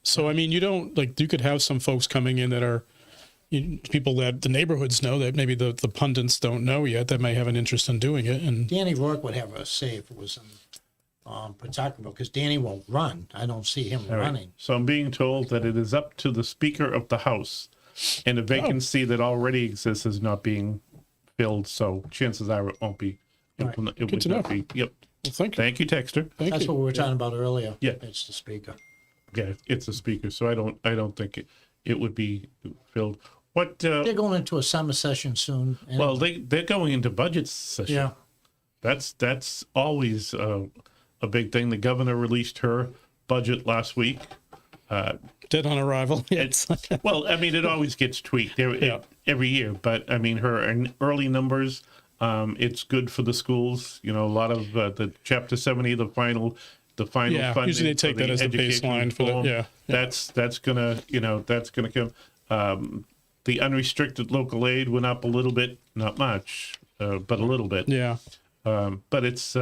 So I mean, you could have some folks coming in that are people that the neighborhoods know that maybe the pundits don't know yet that may have an interest in doing it. And Danny Rourke would have a say if it was in Pawtucketville, because Danny won't run. I don't see him running. So I'm being told that it is up to the Speaker of the House, and a vacancy that already exists is not being filled. So chances are it won't be. It would to not know. be. Yep. well, thank you. Thank you, Texter. That's what we were talking about earlier. Yeah. It's the speaker. Yeah, it's the Speaker. So I don't think it would be filled. What? They're going into a summer session soon. and- Well, they're going into budget session. yeah. That's always a big thing. The governor released her budget last week. Dead on arrival. Yes. Well, I mean, it always gets tweaked every year, but I mean, her early numbers, it's good for the schools. A lot of the Chapter 70, the final Yeah, funding. usually they take for that as the education baseline for the- reform. yeah. That's gonna come. The unrestricted local aid went up a little bit, not much, but a little bit. Yeah. But it's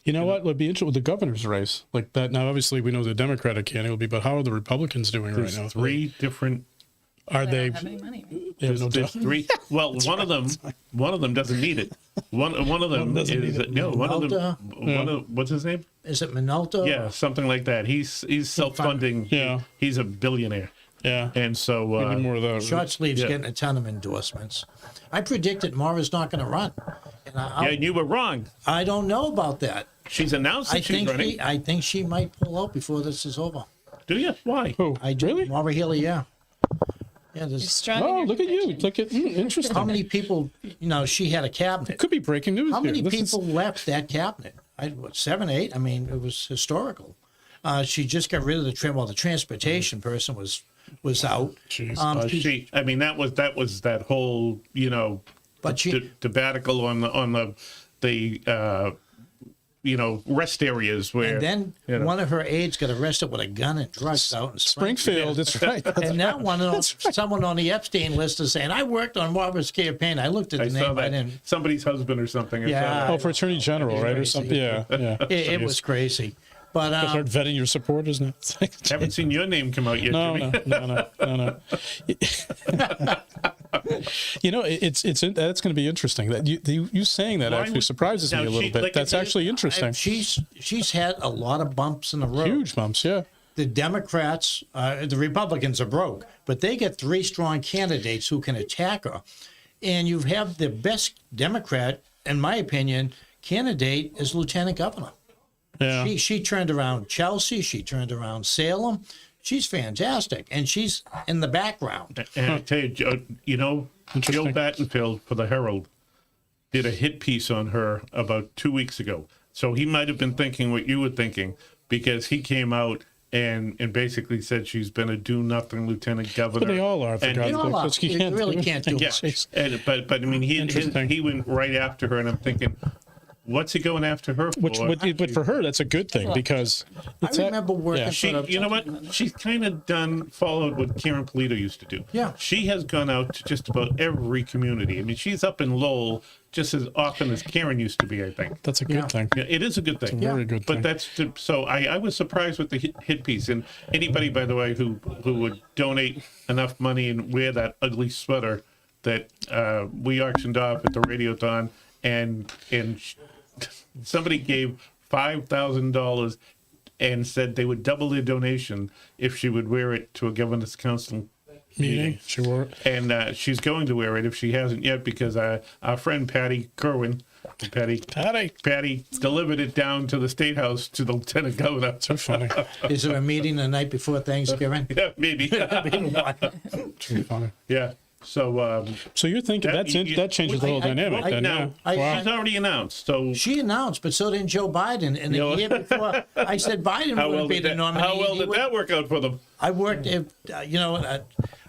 You know what would be interesting with the governor's race like that. Now, obviously, we know the Democratic candidate will be, but how are the Republicans doing there's right now? three different. Are They they? don't have any money. They have no There's doubt. three. Well, one of them doesn't need it. One of them doesn't is need it. no. One of them. Minolta? What's his name? Is it Minolta? Yeah, something like that. He's self-funding. Yeah. He's a billionaire, Yeah. and so Maybe more of that. Short Sleeve's Yeah. getting a ton of endorsements. I predicted Maura's not going to run. And yeah, and you were wrong. I don't know about that. She's announced I that she's think running. I think she might pull out before this is over. Do you? Why? Who? I do. Really? Maura Healy, yeah. Yeah, You're there's strong in Oh, your look at you! conviction. Look at interesting. how many people, she had a cabinet. Could be breaking news. How many here. This is- people left that cabinet? 7, 8? I mean, it was historical. She just got rid of the transportation person was out. Jeez. I mean, that was that whole But she, debaticle on the rest areas where. and then one of her aides got arrested with a gun and drugs out in Springfield. That's right. And that one, someone on the Epstein list is saying, I worked on Maura's campaign. I looked at the I saw name. I that didn't. somebody's husband or something. I saw Yeah. that. Oh, for Attorney General, right, or Crazy. something? Yeah. Yeah. It was crazy. But Start vetting your supporters now. Haven't seen your name come out yet, No, Jimmy. no. It's that's going to be interesting. That you saying that Why actually would- surprises me now, a little she- bit. like, That's if- actually interesting. she's had a lot of bumps in the road. Huge bumps, yeah. The Democrats, the Republicans are broke, but they get 3 strong candidates who can attack her. And you have the best Democrat, in my opinion, candidate is Lieutenant Governor. Yeah. She turned around Chelsea. She turned around Salem. She's fantastic, and she's in the background. And I tell you, Joe Interesting. Battenfield for the Herald did a hit piece on her about 2 weeks ago. So he might have been thinking what you were thinking, because he came out and basically said she's been a do-nothing lieutenant governor. But they all are, for And- God's They all sake. are. That's- You really can't do Yeah, it. but I mean, Interesting. he went right after her, and I'm thinking, what's he going after her for? But for her, that's a good thing because I remember working yeah. for the, You know what? She's kind of followed what Karen Polito used to do. Yeah. She has gone out to just about every community. I mean, she's up in Lowell just as often as Karen used to be, I think. that's a good thing. Yeah, it is a good thing. It's a very good thing. But that's so I was surprised with the hit piece. And anybody, by the way, who would donate enough money and wear that ugly sweater that we auctioned off at the Radiothon, and somebody gave $5,000 and said they would double their donation if she would wear it to a governor's council meeting. She wore it. And she's going to wear it if she hasn't yet, because our friend Patty Kerwin, Patty delivered it down to the State House to the Lieutenant Governor. So funny. is there a meeting the night before Thanksgiving? Yeah, maybe. Too funny. Yeah. So So you're thinking that changes the whole dynamic then, now yeah. she's already announced. So She announced, but so did Joe Biden. And the year before, I said Biden wouldn't be the nominee. how well did that work out for them? I worked,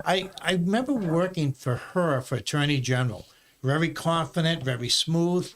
I remember working for her for Attorney General. Very confident, very smooth.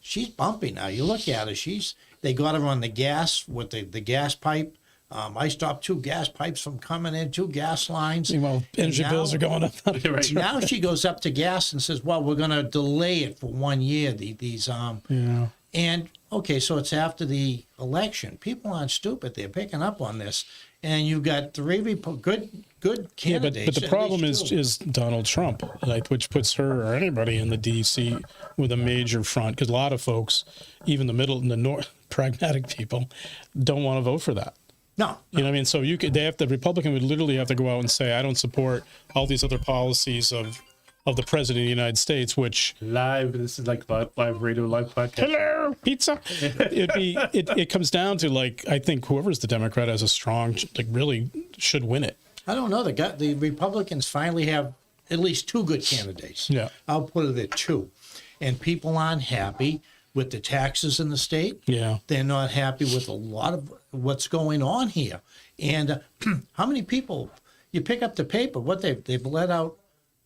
She's bumpy now. You look at her. They got her on the gas with the gas pipe. I stopped 2 gas pipes from coming in, 2 gas lines. Well, energy bills are going up. Right. Now she goes up to gas and says, well, we're going to delay it for 1 year. Yeah. And okay, so it's after the election. People aren't stupid. They're picking up on this. And you've got 3 good Yeah, candidates. but the at problem least 2. is Donald Trump, which puts her or anybody in the DC with a major front, because a lot of folks, even the middle and the north, pragmatic people, don't want to vote for that. No. You know what I mean? So the Republican would literally have to go out and say, I don't support all these other policies of the president of the United States, which This is like live radio, live podcast. hello pizza. It comes down to, like, I think whoever's the Democrat has a strong, like, really should win it. I don't know. The Republicans finally have at least 2 good candidates. Yeah. I'll put it at 2. And people aren't happy with the taxes in the state. Yeah. They're not happy with a lot of what's going on here. And how many people, you pick up the paper, what they've let out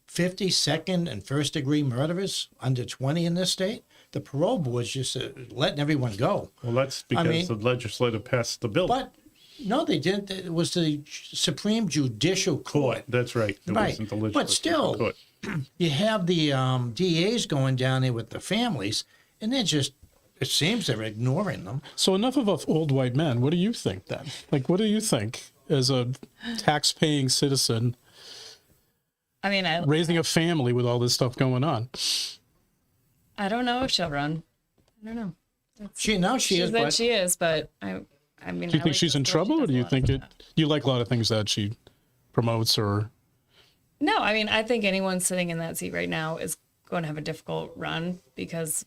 50 second and first degree murderers under 20 in this state. The parole board's just letting everyone go. Well, that's because the legislature passed the bill. But no, they didn't. It was the Supreme Judicial Court. That's right. It Right. wasn't the legislature. But still, Court. you have the DAs going down there with the families, and they're just, it seems they're ignoring them. So enough of us old white men. What do you think then? Like, what do you think as a tax-paying citizen I mean, raising a family with all this stuff going on? I don't know if she'll run. I don't know. She She is, said but she is, but I mean. Do you think she's in trouble, or do you think you like a lot of things that she promotes, or? No, I mean, I think anyone sitting in that seat right now is going to have a difficult run because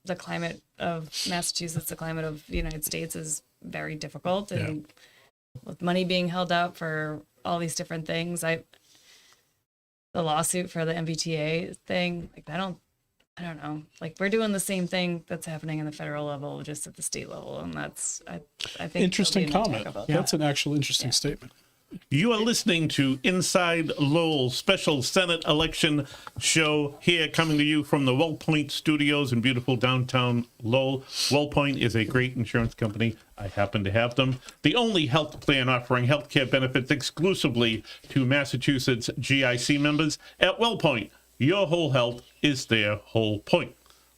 the climate of Massachusetts, the climate of the United States is very difficult. And with money being held up for all these different things, the lawsuit for the MBTA thing, like, I don't know. Like, we're doing the same thing that's happening in the federal level, just at the state level. And that's, I think. Interesting comment. About That's an actual interesting statement. You are listening to Inside Lowell special Senate election show here, coming to you from the WellPoint Studios in beautiful downtown Lowell. WellPoint is a great insurance company. I happen to have them. The only health plan offering health care benefits exclusively to Massachusetts GIC members. At WellPoint, your whole health is their whole point.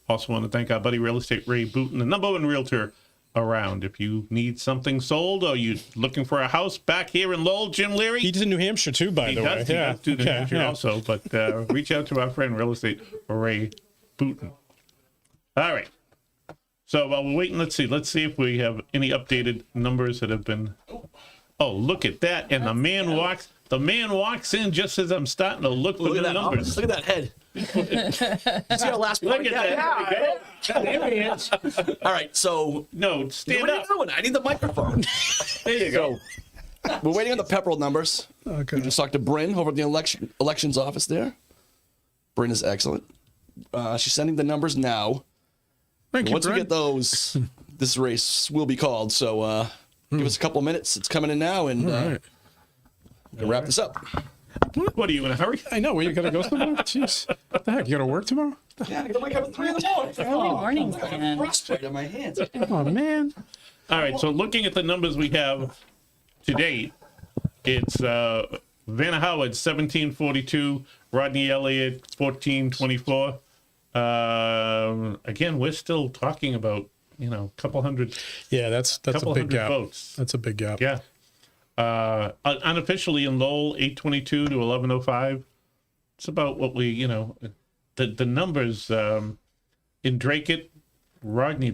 Also want to thank our buddy Real Estate Ray Booton, the #1 realtor around. If you need something sold or you're looking for a house back here in Lowell, Jim Leary. He's in New Hampshire too, by the way. He does do New Hampshire also, but reach out to our friend Real Estate Ray Booton. All right. So while we're waiting, let's see if we have any updated numbers that have been. Oh, look at that! And the man walks in just as I'm starting to look for the numbers. Look at that head. See our last Look podcast? at that. There he is. All right, so No, stand what are up. you doing? I need the microphone. There you go. We're waiting on the Pepperell numbers. Okay. We just talked to Bryn over at the elections office there. Bryn is excellent. She's sending the numbers now. Thank you, Once we Bryn. get those, this race will be called. So give us a couple minutes. It's coming in now, and All right. we can wrap this up. What are you in a hurry? I know. Where you got to go somewhere? Jeez. What the heck? You got to work tomorrow? Yeah, I wake up at 3 in the morning. Early mornings, man. Frostbite on my hands. Oh, man. All right, so looking at the numbers we have to date, it's Vanna Howard 1742, Rodney Elliott 1424. Again, we're still talking about a couple hundred. Yeah, that's a Couple big hundred gap. votes. That's a big gap. Yeah. Unofficially in Lowell 822 to 1105. It's about what we the numbers in Dracut. Rodney,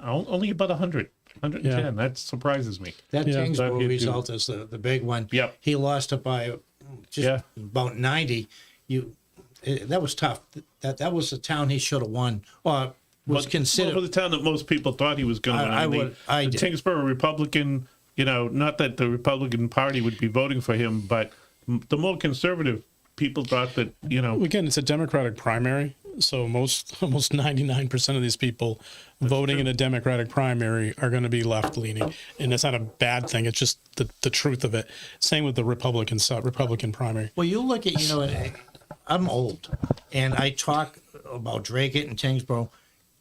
only about 110. Yeah. That surprises me. That Yeah. Tyngsborough That'd be result is the big one. Yep. He lost it by just Yeah. about 90. That was tough. That was the town he should have won, or was considered. Well, for the town that most people thought he was going to win. The did. Tyngsborough Republican, not that the Republican Party would be voting for him, but the more conservative people thought that, Again, it's a Democratic primary. So almost 99% of these people voting in a Democratic primary are going to be left leaning, and it's not a bad thing. It's just the truth of it. Same with the Republican primary. Well, you look at, I'm old, and I talk about Dracut and Tyngsborough,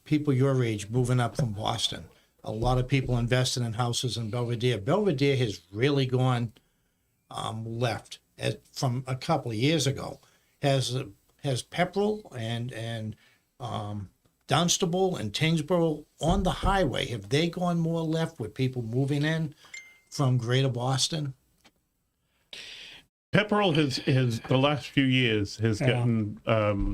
people your age moving up from Boston. A lot of people invested in houses in Belvedere. Belvedere has really gone left from a couple of years ago. Has Pepperell and Dunstable and Tyngsborough on the highway, have they gone more left with people moving in from greater Boston? Pepperell has the last few years has gotten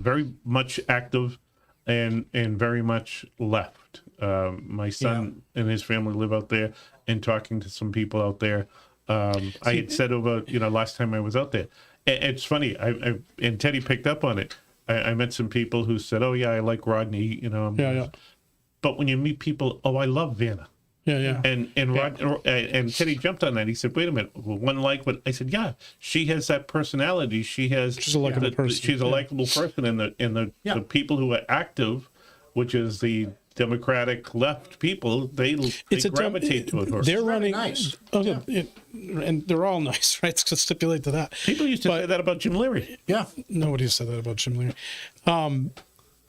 very much active and very much left. My son and his family live out there, and talking to some people out there. I had said over, last time I was out there. It's funny, and Teddy picked up on it. I met some people who said, "Oh yeah, I like Rodney," Yeah. But when you meet people, "Oh, I love Vanna," Yeah. and Teddy jumped on that. He said, "Wait a minute, one like what?" I said, "Yeah, she has that personality. She's a likable person. She's a likable person, and the people who are active, which is the Democratic left people, they gravitate toward her. They're running nice. And they're all nice, right? To stipulate to that. People used to say that about Jim Leary. Yeah. Nobody said that about Jim Leary.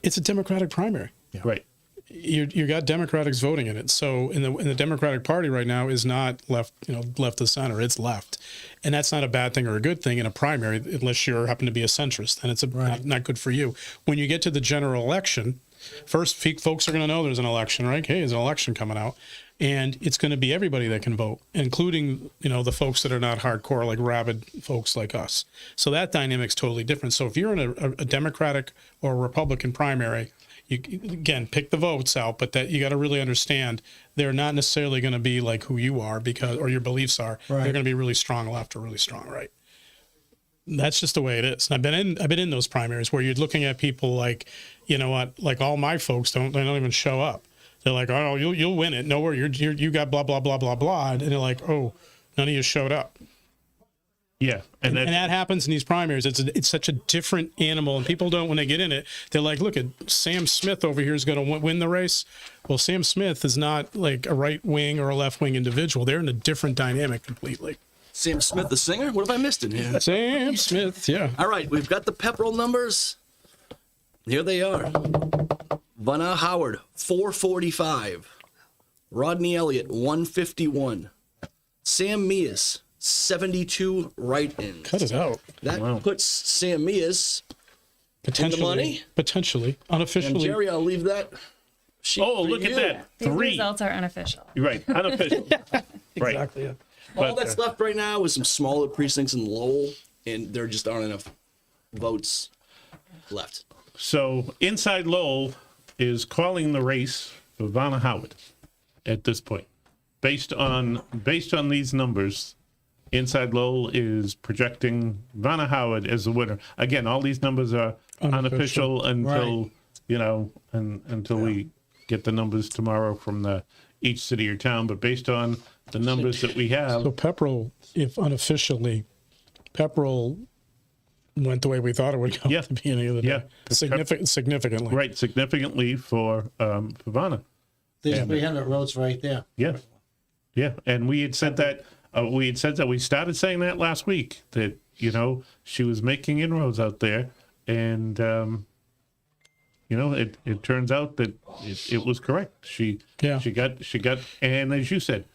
It's a Democratic primary. Right. You got Democrats voting in it. So in the Democratic Party right now is not left of center. It's left, and that's not a bad thing or a good thing in a primary, unless you happen to be a centrist. Then it's not good for you. When you get to the general election, first folks are going to know there's an election, right? Hey, there's an election coming out, and it's going to be everybody that can vote, including the folks that are not hardcore, like rabid folks like us. So that dynamic's totally different. So if you're in a Democratic or a Republican primary, you again pick the votes out, but that you got to really understand they're not necessarily going to be like who you are or your beliefs are. Right. They're going to be really strong left or really strong right. That's just the way it is. And I've been in those primaries where you're looking at people like, like all my folks don't even show up. They're like, oh, you'll win it. Nowhere, you got blah blah blah blah blah, and they're like, oh, none of you showed up. Yeah, and that happens in these primaries. It's such a different animal, and people don't, when they get in it, they're like, look at Sam Smith over here is going to win the race. Well, Sam Smith is not like a right wing or a left wing individual. They're in a different dynamic completely. Sam Smith, the singer? What have I missed in here? Sam Smith, yeah. All right, we've got the Pepperell numbers. Here they are. Vanna Howard, 445. Rodney Elliott, 151. Sam Meas, 72 write-ins. Cut it out. That puts Sam Meas in the money. Potentially. Unofficially. And Gerry, I'll leave that sheet for look you. at that. These 3. results are unofficial. You're right, unofficial. Right. Exactly, yeah. All that's left right now is some smaller precincts in Lowell, and there just aren't enough votes left. So inside Lowell is calling the race for Vanna Howard at this point. Based on these numbers, inside Lowell is projecting Vanna Howard as the winner. Again, all these numbers are unofficial until until we get the numbers tomorrow from each city or town. But based on the numbers that we have, So Pepperell, if unofficially, Pepperell went the way we thought it would go at the beginning of the day. Yeah. Significantly. right, significantly for Vanna. There's 300 votes right there. Yeah, and we had said that we started saying that last week, that she was making inroads out there, and it turns out that it was correct. She got, and as you said,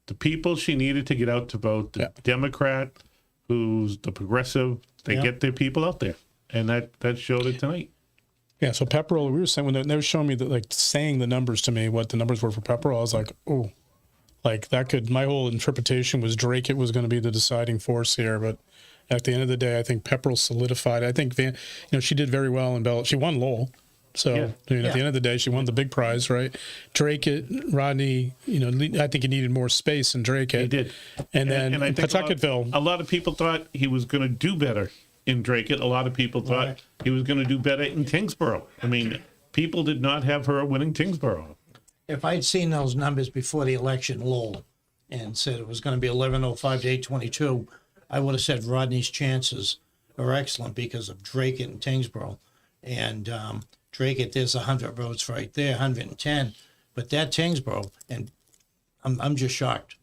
the people she needed to get out to vote, the Democrat, who's the progressive, they get their people out there, and that showed it tonight. Yeah, so Pepperell, we were saying when they were showing me saying the numbers to me, what the numbers were for Pepperell, I was like, oh, like that could. My whole interpretation was Dracut was going to be the deciding force here, but at the end of the day, I think Pepperell solidified. I think she did very well in ballot. She won Lowell, so at the end of the day, she won the big prize, right? Dracut, Rodney, I think he needed more space in Dracut. He did, and then I think Pawtucketville. A lot of people thought he was going to do better in Dracut. A lot of people thought he was going to do better in Tyngsborough. I mean, people did not have her winning Tyngsborough. If I'd seen those numbers before the election, Lowell, and said it was going to be 1105 to 822, I would have said Rodney's chances are excellent because of Dracut and Tyngsborough. And Dracut, there's 100 votes right there, 110. But that Tyngsborough, and I'm just shocked.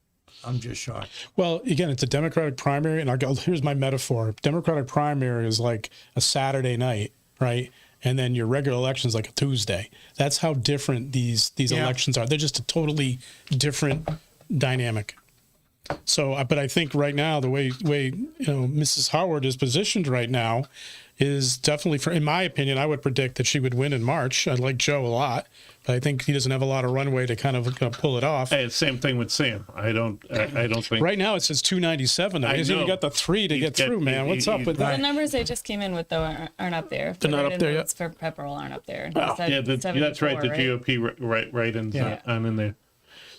I'm just shocked. Well, again, it's a Democratic primary, and here's my metaphor. Democratic primary is like a Saturday night, right? And then your regular election is like a Tuesday. That's how different these elections are. They're just a totally different dynamic. So, but I think right now the way Mrs. Howard is positioned right now is definitely, in my opinion, I would predict that she would win in March. I like Joe a lot, but I think he doesn't have a lot of runway to kind of pull it off. Hey, same thing with Sam. I don't think. Right now it says 297. He's even got the 3 to get through, man. What's up with that? The numbers they just came in with, though, aren't up there. They're not up there yet? For Pepperell aren't up there. Oh. That's right. The GOP write-ins on in there.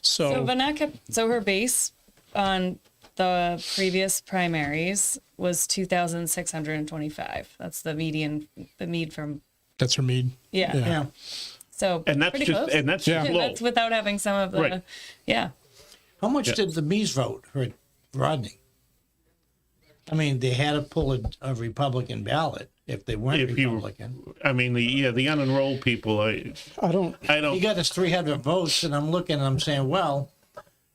So Vanna kept, her base on the previous primaries was 2,625. That's the median, the mead from. That's her mead. Yeah. So and that's pretty just close. and that's just low. That's without having some of the. Yeah. How much did the Meas vote for Rodney? I mean, they had to pull a Republican ballot if they weren't Republican. The unenrolled people. I don't. He got us 300 votes, and I'm looking and I'm saying, well.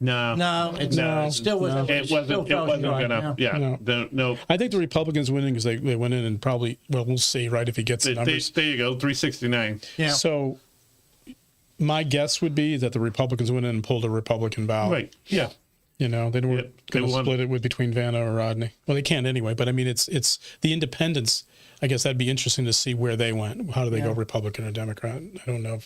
No, it still wasn't. It wasn't gonna. Yeah, no. I think the Republicans winning because they went in and probably. Well, we'll see, right? If he gets the numbers. There you go, 369. Yeah. So, my guess would be that the Republicans went in and pulled a Republican ballot. Right. Yeah. They weren't going to split it between Vanna or Rodney. Well, they can't anyway. But I mean, it's the independents. I guess that'd be interesting to see where they went. How do they go, Republican or Democrat? I don't know.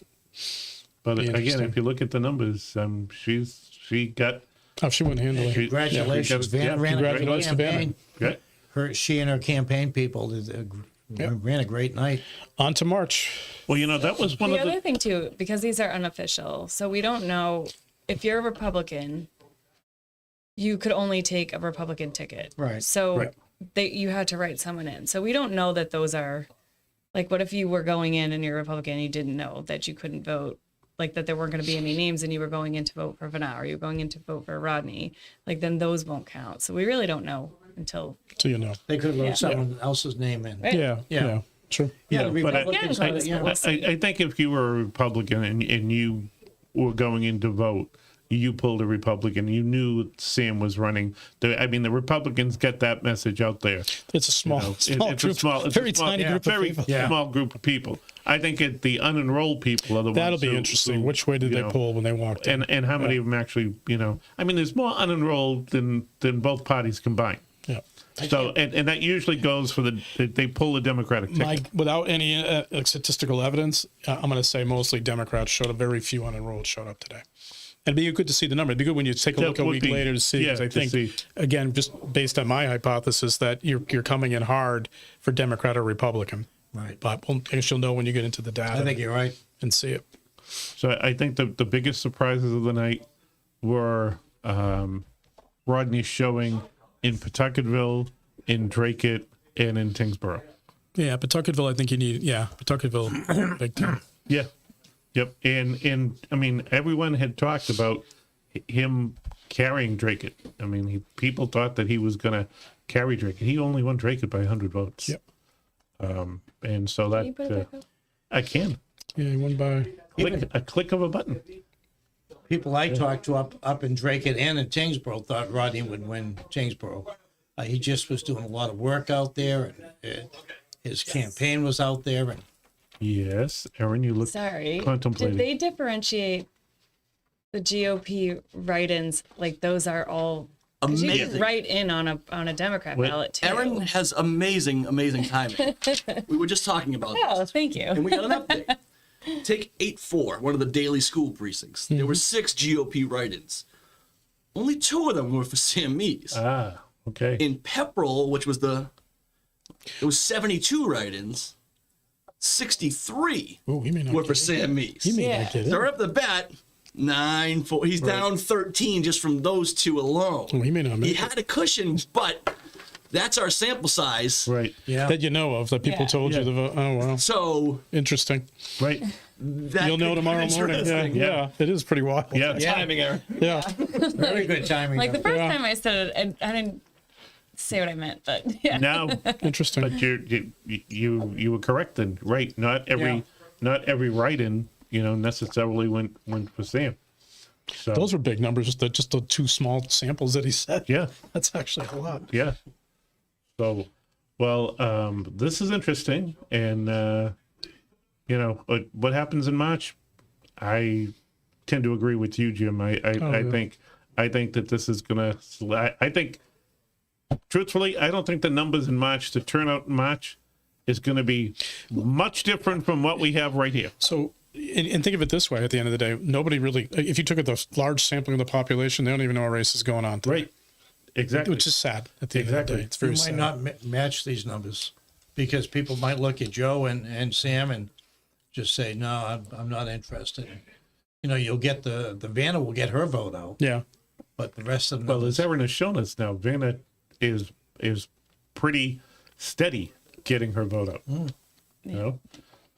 But again, if you look at the numbers, she got. Oh, she wouldn't handle it. Congratulations, Vanna ran a great campaign. Yeah. She and her campaign people ran a great night. On to March. Well, that was one the of the other thing too, because these are unofficial, so we don't know if you're a Republican. You could only take a Republican ticket, right? So you had to write someone in. So we don't know that those are. Like, what if you were going in and you're a Republican and you didn't know that you couldn't vote? Like that there weren't going to be any names and you were going in to vote for Vanna or you were going in to vote for Rodney, like then those won't count. So we really don't know until. So you know. They could have wrote someone else's name in. Right? Yeah. True. Yeah, but I I think if you were a Republican and you were going in to vote, you pulled a Republican. You knew Sam was running. The Republicans get that message out there. It's a small group. Very tiny group of people. Small group of people. I think the unenrolled people are the ones. That'll be interesting. Which way did they pull when they walked in? And how many of them actually, there's more unenrolled than both parties combined. Yeah. So, and that usually goes for they pull the Democratic ticket. Without any statistical evidence, I'm going to say mostly Democrats showed up. Very few unenrolled showed up today. It'd be good to see the number. It'd be good when you take a look a week later to see. Because I think, again, just based on my hypothesis, that you're coming in hard for Democrat or Republican. Right. But I guess you'll know when you get into the data. I think you're right. And see it. So I think the biggest surprises of the night were Rodney showing in Pawtucketville, in Dracut, and in Tyngsborough. Yeah, Pawtucketville, I think you need. Yeah, Pawtucketville, big time. Yeah. Yep. And I mean, everyone had talked about him carrying Dracut. I mean, people thought that he was going to carry Dracut. He only won Dracut by 100 votes. Yep. And so that I can. Yeah, he won by a click of a button. People I talked to up in Dracut and in Tyngsborough thought Rodney would win Tyngsborough. He just was doing a lot of work out there, and his campaign was out there, and Yes, Erin, you look Sorry. contemplating. Did they differentiate the GOP write-ins? Like those are all 'cause you Amazing. can write in on a Democrat ballot too. Erin has amazing timing. We were just talking about Oh, this, thank you. and we got an update. Take 8-4, one of the daily school precincts. There were 6 GOP write-ins. Only 2 of them were for Sam Meas. Ah, okay. In Pepperell, which was there was 72 write-ins. 63 Oh, he may not were get for it. Sam Meas. He may Yeah. not get it. So right up the bat, 9-4. He's down 13 just from those 2 alone. Oh, he may not make He it. had a cushion, but that's our sample size. Right, yeah, That you know of, that people Yeah. told you the vote. Oh, wow. So Interesting. right. that You'll know could be tomorrow morning. Yeah, interesting. yeah. It is pretty wild. Yeah, Timing, Aaron. Yeah. very good timing. Like the of- first Yeah. time I said it, I didn't say what I meant, but yeah. Now, Interesting. but you were correct then, right? Not every write-in, necessarily went for Sam. So Those were big numbers, just the 2 small samples that he said. yeah, That's actually a lot. yeah. So, well, this is interesting, and what happens in March, I tend to agree with you, Jim. I think that this is gonna. I think, truthfully, I don't think the numbers in March, the turnout in March, is going to be much different from what we have right here. So, and think of it this way: at the end of the day, nobody really. If you took the large sampling of the population, they don't even know a race is going on. Today, Right. Exactly. Which is sad. At the end of the Exactly. day, it's very You might sad. not match these numbers because people might look at Joe and Sam and just say, no, I'm not interested. You'll get the Vanna will get her vote out, Yeah. but the rest of them. Well, as Erin has shown us now, Vanna is pretty steady getting her vote out.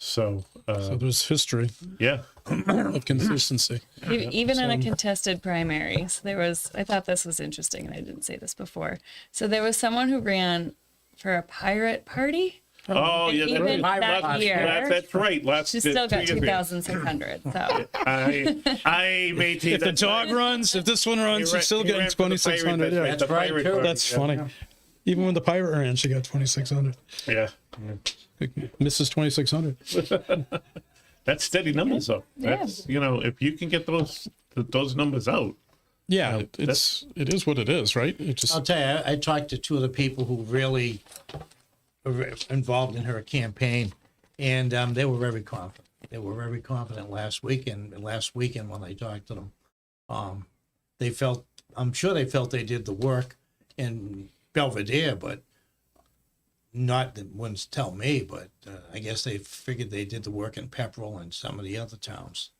So So there's history yeah, of consistency. Even in a contested primary. So I thought this was interesting, and I didn't say this before. So there was someone who ran for a pirate party. oh And yeah, even that year, that's right. she still got 2,600. So I made If the dog runs, if this one runs, she's still getting 2,600. Yeah. That's right, too. That's funny. Even when the pirate ran, she got 2,600. Yeah, Mrs. 2,600. that's steady numbers though. Yeah. That's if you can get those numbers out. Yeah, it is what it is, right? It just I'll tell you, I talked to 2 of the people who really were involved in her campaign, and they were very confident. They were very confident last weekend when I talked to them. I'm sure they felt they did the work in Belvedere, but not the ones tell me, but I guess they figured they did the work in Pepperell and some of the other towns.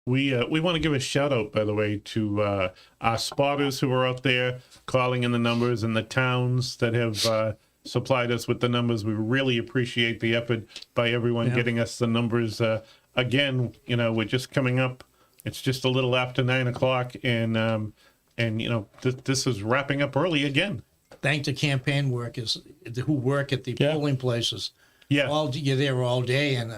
We want to give a shout out, by the way, to our spotters who are out there calling in the numbers and the towns that have supplied us with the numbers. We really appreciate the effort by everyone getting us the numbers. Again, we're just coming up. It's just a little after 9 o'clock, and this is wrapping up early again. Thank the campaign workers who work at the polling places. Yeah. You're there all day, and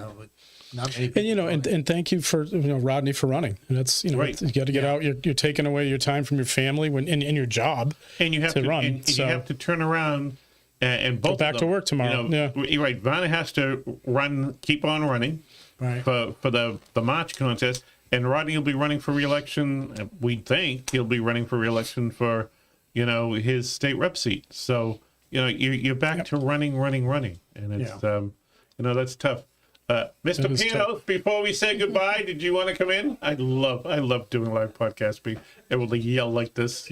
not many people. and thank you for Rodney for running. And that's Right. you got to get out. You're taking away your time from your family in your job. And you have to run. and So- you have to turn around and both back of to them, work tomorrow. You're right. Vanna has to keep on running Right. for the March contest, and Rodney will be running for re-election. We think he'll be running for re-election for his state rep seat. So you're back to running, and it's that's tough. Mr. is Panos, tough. before we say goodbye, did you want to come in? I love doing live podcasts, being able to yell like this,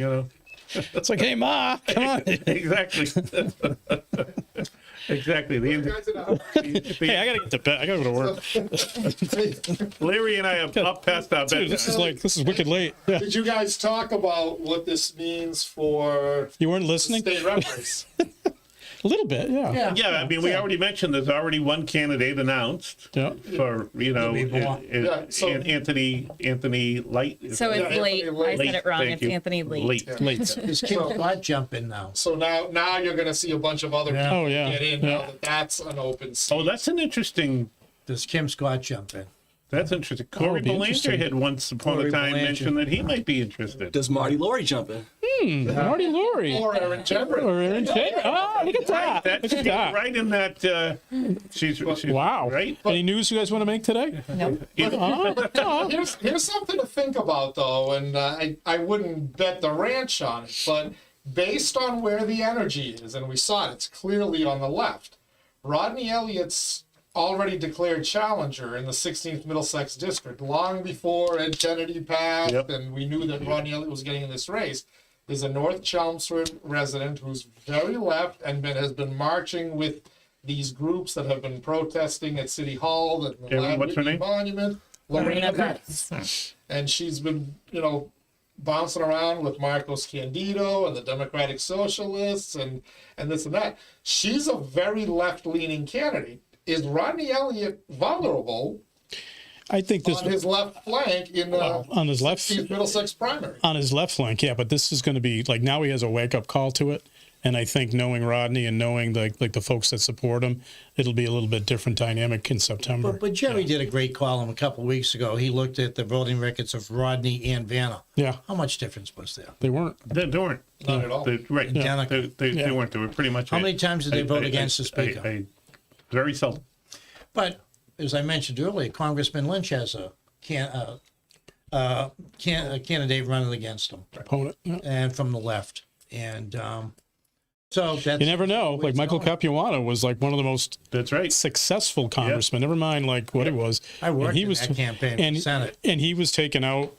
It's like, hey, Ma, come on. Exactly. Exactly. Hey, I got to get to bed. I got to go to work. Leary and I have up past our Dude, bedtime. this is wicked late. Yeah. Did you guys talk about what this means for You weren't the listening? state rep race? A little bit, yeah. Yeah, I mean, we already mentioned there's already one candidate announced Yeah. for Yeah, so- Anthony Light. So it's Yeah, late. Anthony Late. I said it wrong. Thank It's you. Anthony Late. Late. Is Kim Scott jumping now? So now you're going to see a bunch of other people Oh, yeah. get in Yeah. now that that's an open seat. Oh, that's an interesting. Does Kim Scott jump in? That's interesting. Corey be Belanger interesting. had once upon a Corey time Belanger. mentioned that he might be interested. Does Marty Lorrey jump in? Marty Lorrey. Or Erin Gendron. Or Erin Gendron. Oh, look at that. That's Look at that. right in that. She's Wow. right. Any news you guys want to make today? Here's something to think about, though, and I wouldn't bet the ranch on it, but based on where the energy is, and we saw it, it's clearly on the left. Rodney Elliott's already declared challenger in the 16th Middlesex District, long before Ed Kennedy passed, and we knew that Rodney Elliott was getting in this race, is a North Chelmsford resident who's very left and has been marching with these groups that have been protesting at City Hall, at the what's her name? Monument. Lorena Betts. And she's been, bouncing around with Marcos Candido and the Democratic Socialists and this and that. She's a very left-leaning candidate. Is Rodney Elliott vulnerable I think this on his left flank in the on his left 16th Middlesex primary? on his left flank, yeah. But this is going to be like now he has a wake up call to it, and I think knowing Rodney and knowing the folks that support him, it'll be a little bit different dynamic in September. But Gerry did a great column a couple of weeks ago. He looked at the voting records of Rodney and Vanna. Yeah, How much difference was there? they weren't. They weren't. Not at all. Right. Identical. They weren't. They were pretty much. How many times did they vote against the speaker? Very seldom. But as I mentioned earlier, Congressman Lynch has a candidate running against him, Opponent. Yeah. and from the left. And so that's, You never know. Like Michael Capuano was like one of the most That's right. successful congressmen. Never mind like what he was. I worked And he in was that campaign for and, Senate. and he was taken out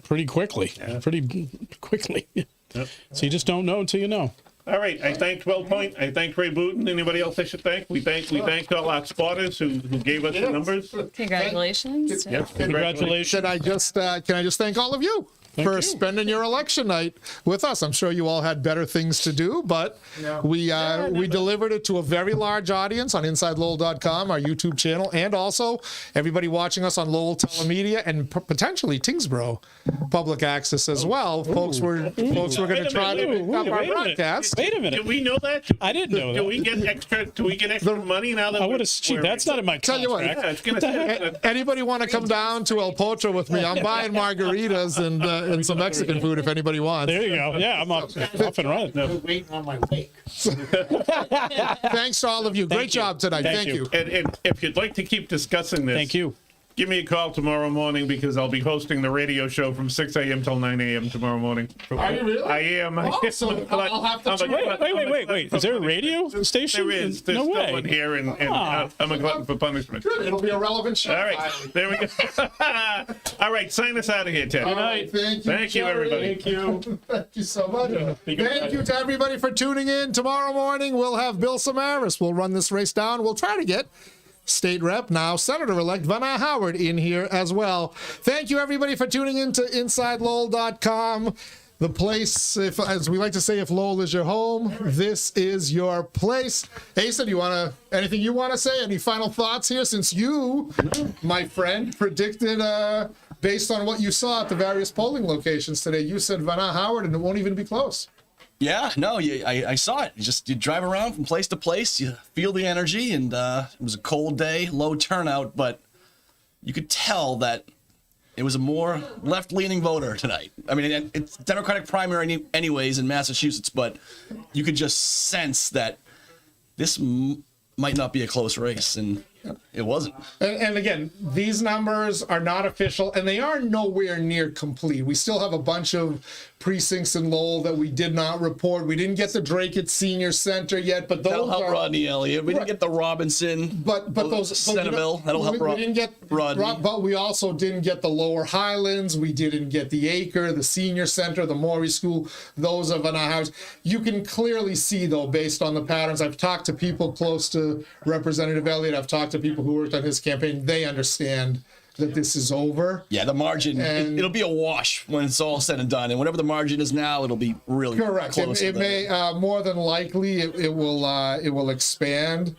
pretty quickly. Pretty quickly. Yep. So you just don't know until you know. All right. I thanked Wellpoint. I thanked Ray Booten. Anybody else I should thank? We thanked all our spotters who gave us the numbers. Congratulations. Yep. Congratulations. Can I just thank all of you for you. spending your election night with us? I'm sure you all had better things to do, but we delivered it to a very large audience on InsideLowell.com, our YouTube channel, and also everybody watching us on Lowell Telemedia and potentially Tingsborough Public Access as well. Folks were going to try to pick up our broadcast. Wait a minute. Did we know that? I didn't know that. Do we get extra money now that I would have. That's not in my Tell you what, contract. Yeah, it's gonna say Anybody want to come down to El Pocho with me? I'm buying margaritas and some Mexican food if anybody wants. There you go. Yeah, I'm off and running. I'm waiting on my wake. Thanks to all of you. Great job tonight. Thank you. And if you'd like to keep discussing this, Thank you. give me a call tomorrow morning because I'll be hosting the radio show from 6 a.m. till 9 a.m. tomorrow morning. Are you really? I am. Oh, so I'll have to tune in. Wait. Is there a radio station? There is. There's No still way. one here, and I'm a glutton for punishment. Good. It'll be a relevant show. All right, there we go. All right, sign us out of here, Ted. All right, thank you, Thank you, Jerry. everybody. Thank you. Thank you so much. Thank you to everybody for tuning in. Tomorrow morning, we'll have Bill Samaras. We'll run this race down. We'll try to get State Rep, now Senator-elect Vanna Howard in here as well. Thank you, everybody, for tuning in to InsideLowell.com. The place, as we like to say, if Lowell is your home, this is your place. Asa, do you anything you want to say? Any final thoughts here? Since you, my friend, predicted, based on what you saw at the various polling locations today, you said Vanna Howard, and it won't even be close. Yeah, no, I saw it. You drive around from place to place, you feel the energy, and it was a cold day, low turnout, but you could tell that it was a more left-leaning voter tonight. I mean, it's Democratic primary anyways in Massachusetts, but you could just sense that this might not be a close race, and it wasn't. And again, these numbers are not official, and they are nowhere near complete. We still have a bunch of precincts in Lowell that we did not report. We didn't get the Dracut Senior Center yet, but those That'll help are Rodney Elliott. We didn't get the Robinson. But those Centerville. That'll help we didn't get Rodney. But we also didn't get the Lower Highlands. We didn't get the Acre, the Senior Center, the Maury School. Those of Vanna Howard. You can clearly see, though, based on the patterns. I've talked to people close to Representative Elliott. I've talked to people who worked on his campaign. They understand that this is over. Yeah, the margin, it'll be a wash when it's all said and done. And whatever the margin is now, it'll be really correct. close. It may, more than likely, it will expand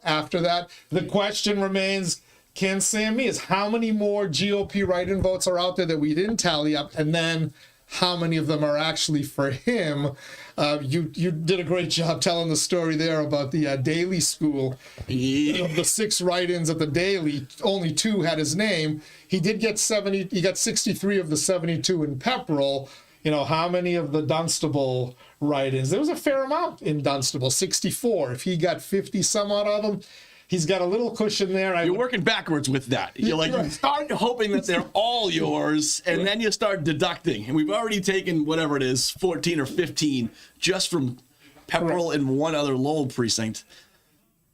after that. The question remains, can Sam Meas, how many more GOP write-in votes are out there that we didn't tally up? And then how many of them are actually for him? You did a great job telling the story there about the Daily School. Yeah. Of the 6 write-ins at the Daily, only 2 had his name. He did get 70. He got 63 of the 72 in Pepperell. how many of the Dunstable write-ins? There was a fair amount in Dunstable, 64. If he got 50 some odd of them, he's got a little cushion there. You're working backwards with that. You're like, you start hoping that they're all yours, and then you start deducting. And we've already taken whatever it is, 14 or 15, just from Pepperell and one other Lowell precinct.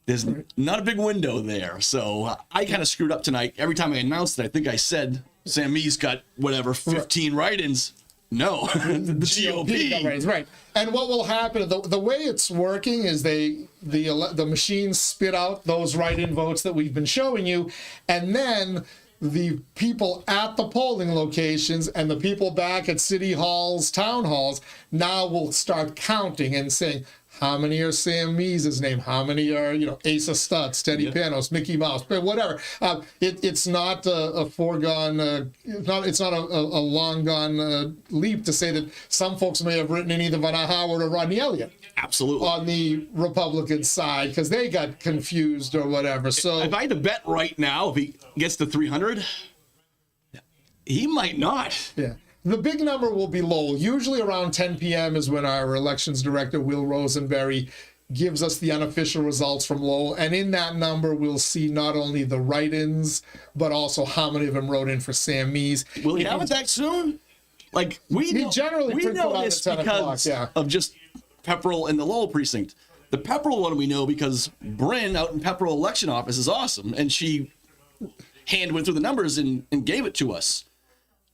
There's not a big window there. So I kind of screwed up tonight. Every time I announced it, I think I said Sam Meas got whatever, 15 write-ins. No, the GOP. Right. And what will happen, the way it's working is the machines spit out those write-in votes that we've been showing you, and then the people at the polling locations and the people back at city halls, town halls, now will start counting and saying, how many are Sam Meas' name? How many are, Asa Stutz, Teddy Panos, Mickey Mouse, whatever. It's not a foregone, it's not a long gone leap to say that some folks may have written in either Vanna Howard or Rodney Elliott. Absolutely. On the Republican side, because they got confused or whatever. So if I had to bet right now, if he gets to 300, he might not. Yeah. The big number will be Lowell. Usually around 10 p.m. is when our elections director, Will Rosenberry, gives us the unofficial results from Lowell. And in that number, we'll see not only the write-ins, but also how many of them wrote in for Sam Meas. Will he have it that soon? Like, we know this because of just Pepperell and the Lowell precinct. The Pepperell one we know because Bryn out in Pepperell election office is awesome. And she hand went through the numbers and gave it to us.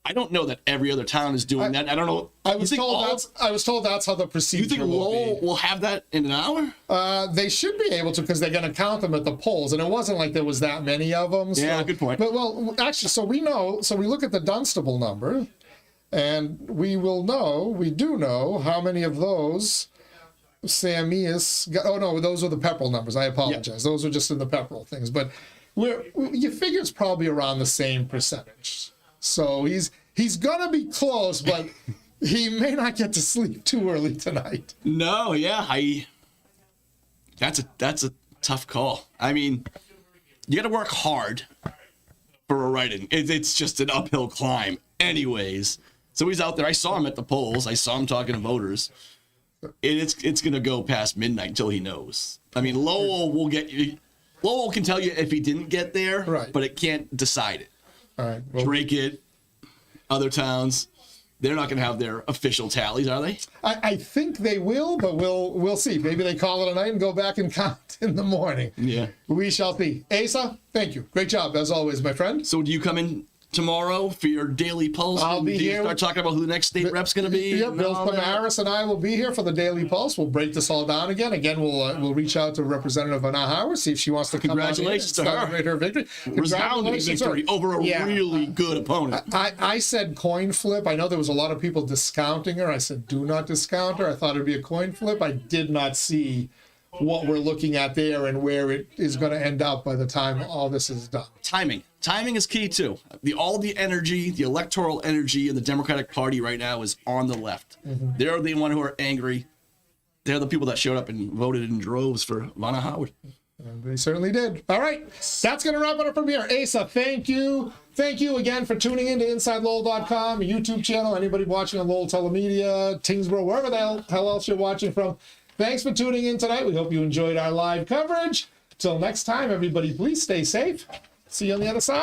I don't know that every other town is doing that. I don't know. I was told that's how the procedure will be. You think Lowell will have that in an hour? They should be able to because they're going to count them at the polls, and it wasn't like there was that many of them. Yeah, good point. But actually, so we know. So we look at the Dunstable number, and we do know how many of those Sam Meas got. Oh no, those are the Pepperell numbers. I apologize. Yeah. Those are just in the Pepperell things. But you figure it's probably around the same percentage. So he's gonna be close, but he may not get to sleep too early tonight. No, yeah, that's a tough call. I mean, you got to work hard for a write-in. It's just an uphill climb, anyways. So he's out there. I saw him at the polls. I saw him talking to voters. It's gonna go past midnight until he knows. I mean, Lowell can tell you if he didn't get there, right, but it can't decide it. All right. Well, Dracut, other towns, they're not going to have their official tallies, are they? I think they will, but we'll see. Maybe they call it a night and go back and count in the morning. Yeah. We shall see. Asa, thank you. Great job, as always, my friend. So do you come in tomorrow for your daily pulse? I'll be here. Start talking about who the next state rep's going to be? Yep, Bill Samaras and I will be here for the daily pulse. We'll break this all down again. Again, we'll reach out to Representative Vanna Howard, see if she wants to come on in and celebrate her victory. Resounding victory over a really good opponent. I said coin flip. I know there was a lot of people discounting her. I said do not discount her. I thought it'd be a coin flip. I did not see what we're looking at there and where it is going to end up by the time all this is done. Timing is key too. All the energy, the electoral energy in the Democratic Party right now is on the left. Mm-hmm. They're the one who are angry. They're the people that showed up and voted in droves for Vanna Howard. They certainly did. All right, that's going to wrap it up from here. Asa, thank you. Thank you again for tuning in to InsideLowell.com, YouTube channel, anybody watching on Lowell Telemedia, Tyngsborough, wherever the hell else you're watching from. Thanks for tuning in tonight. We hope you enjoyed our live coverage. Till next time, everybody, please stay safe. See you on the other side.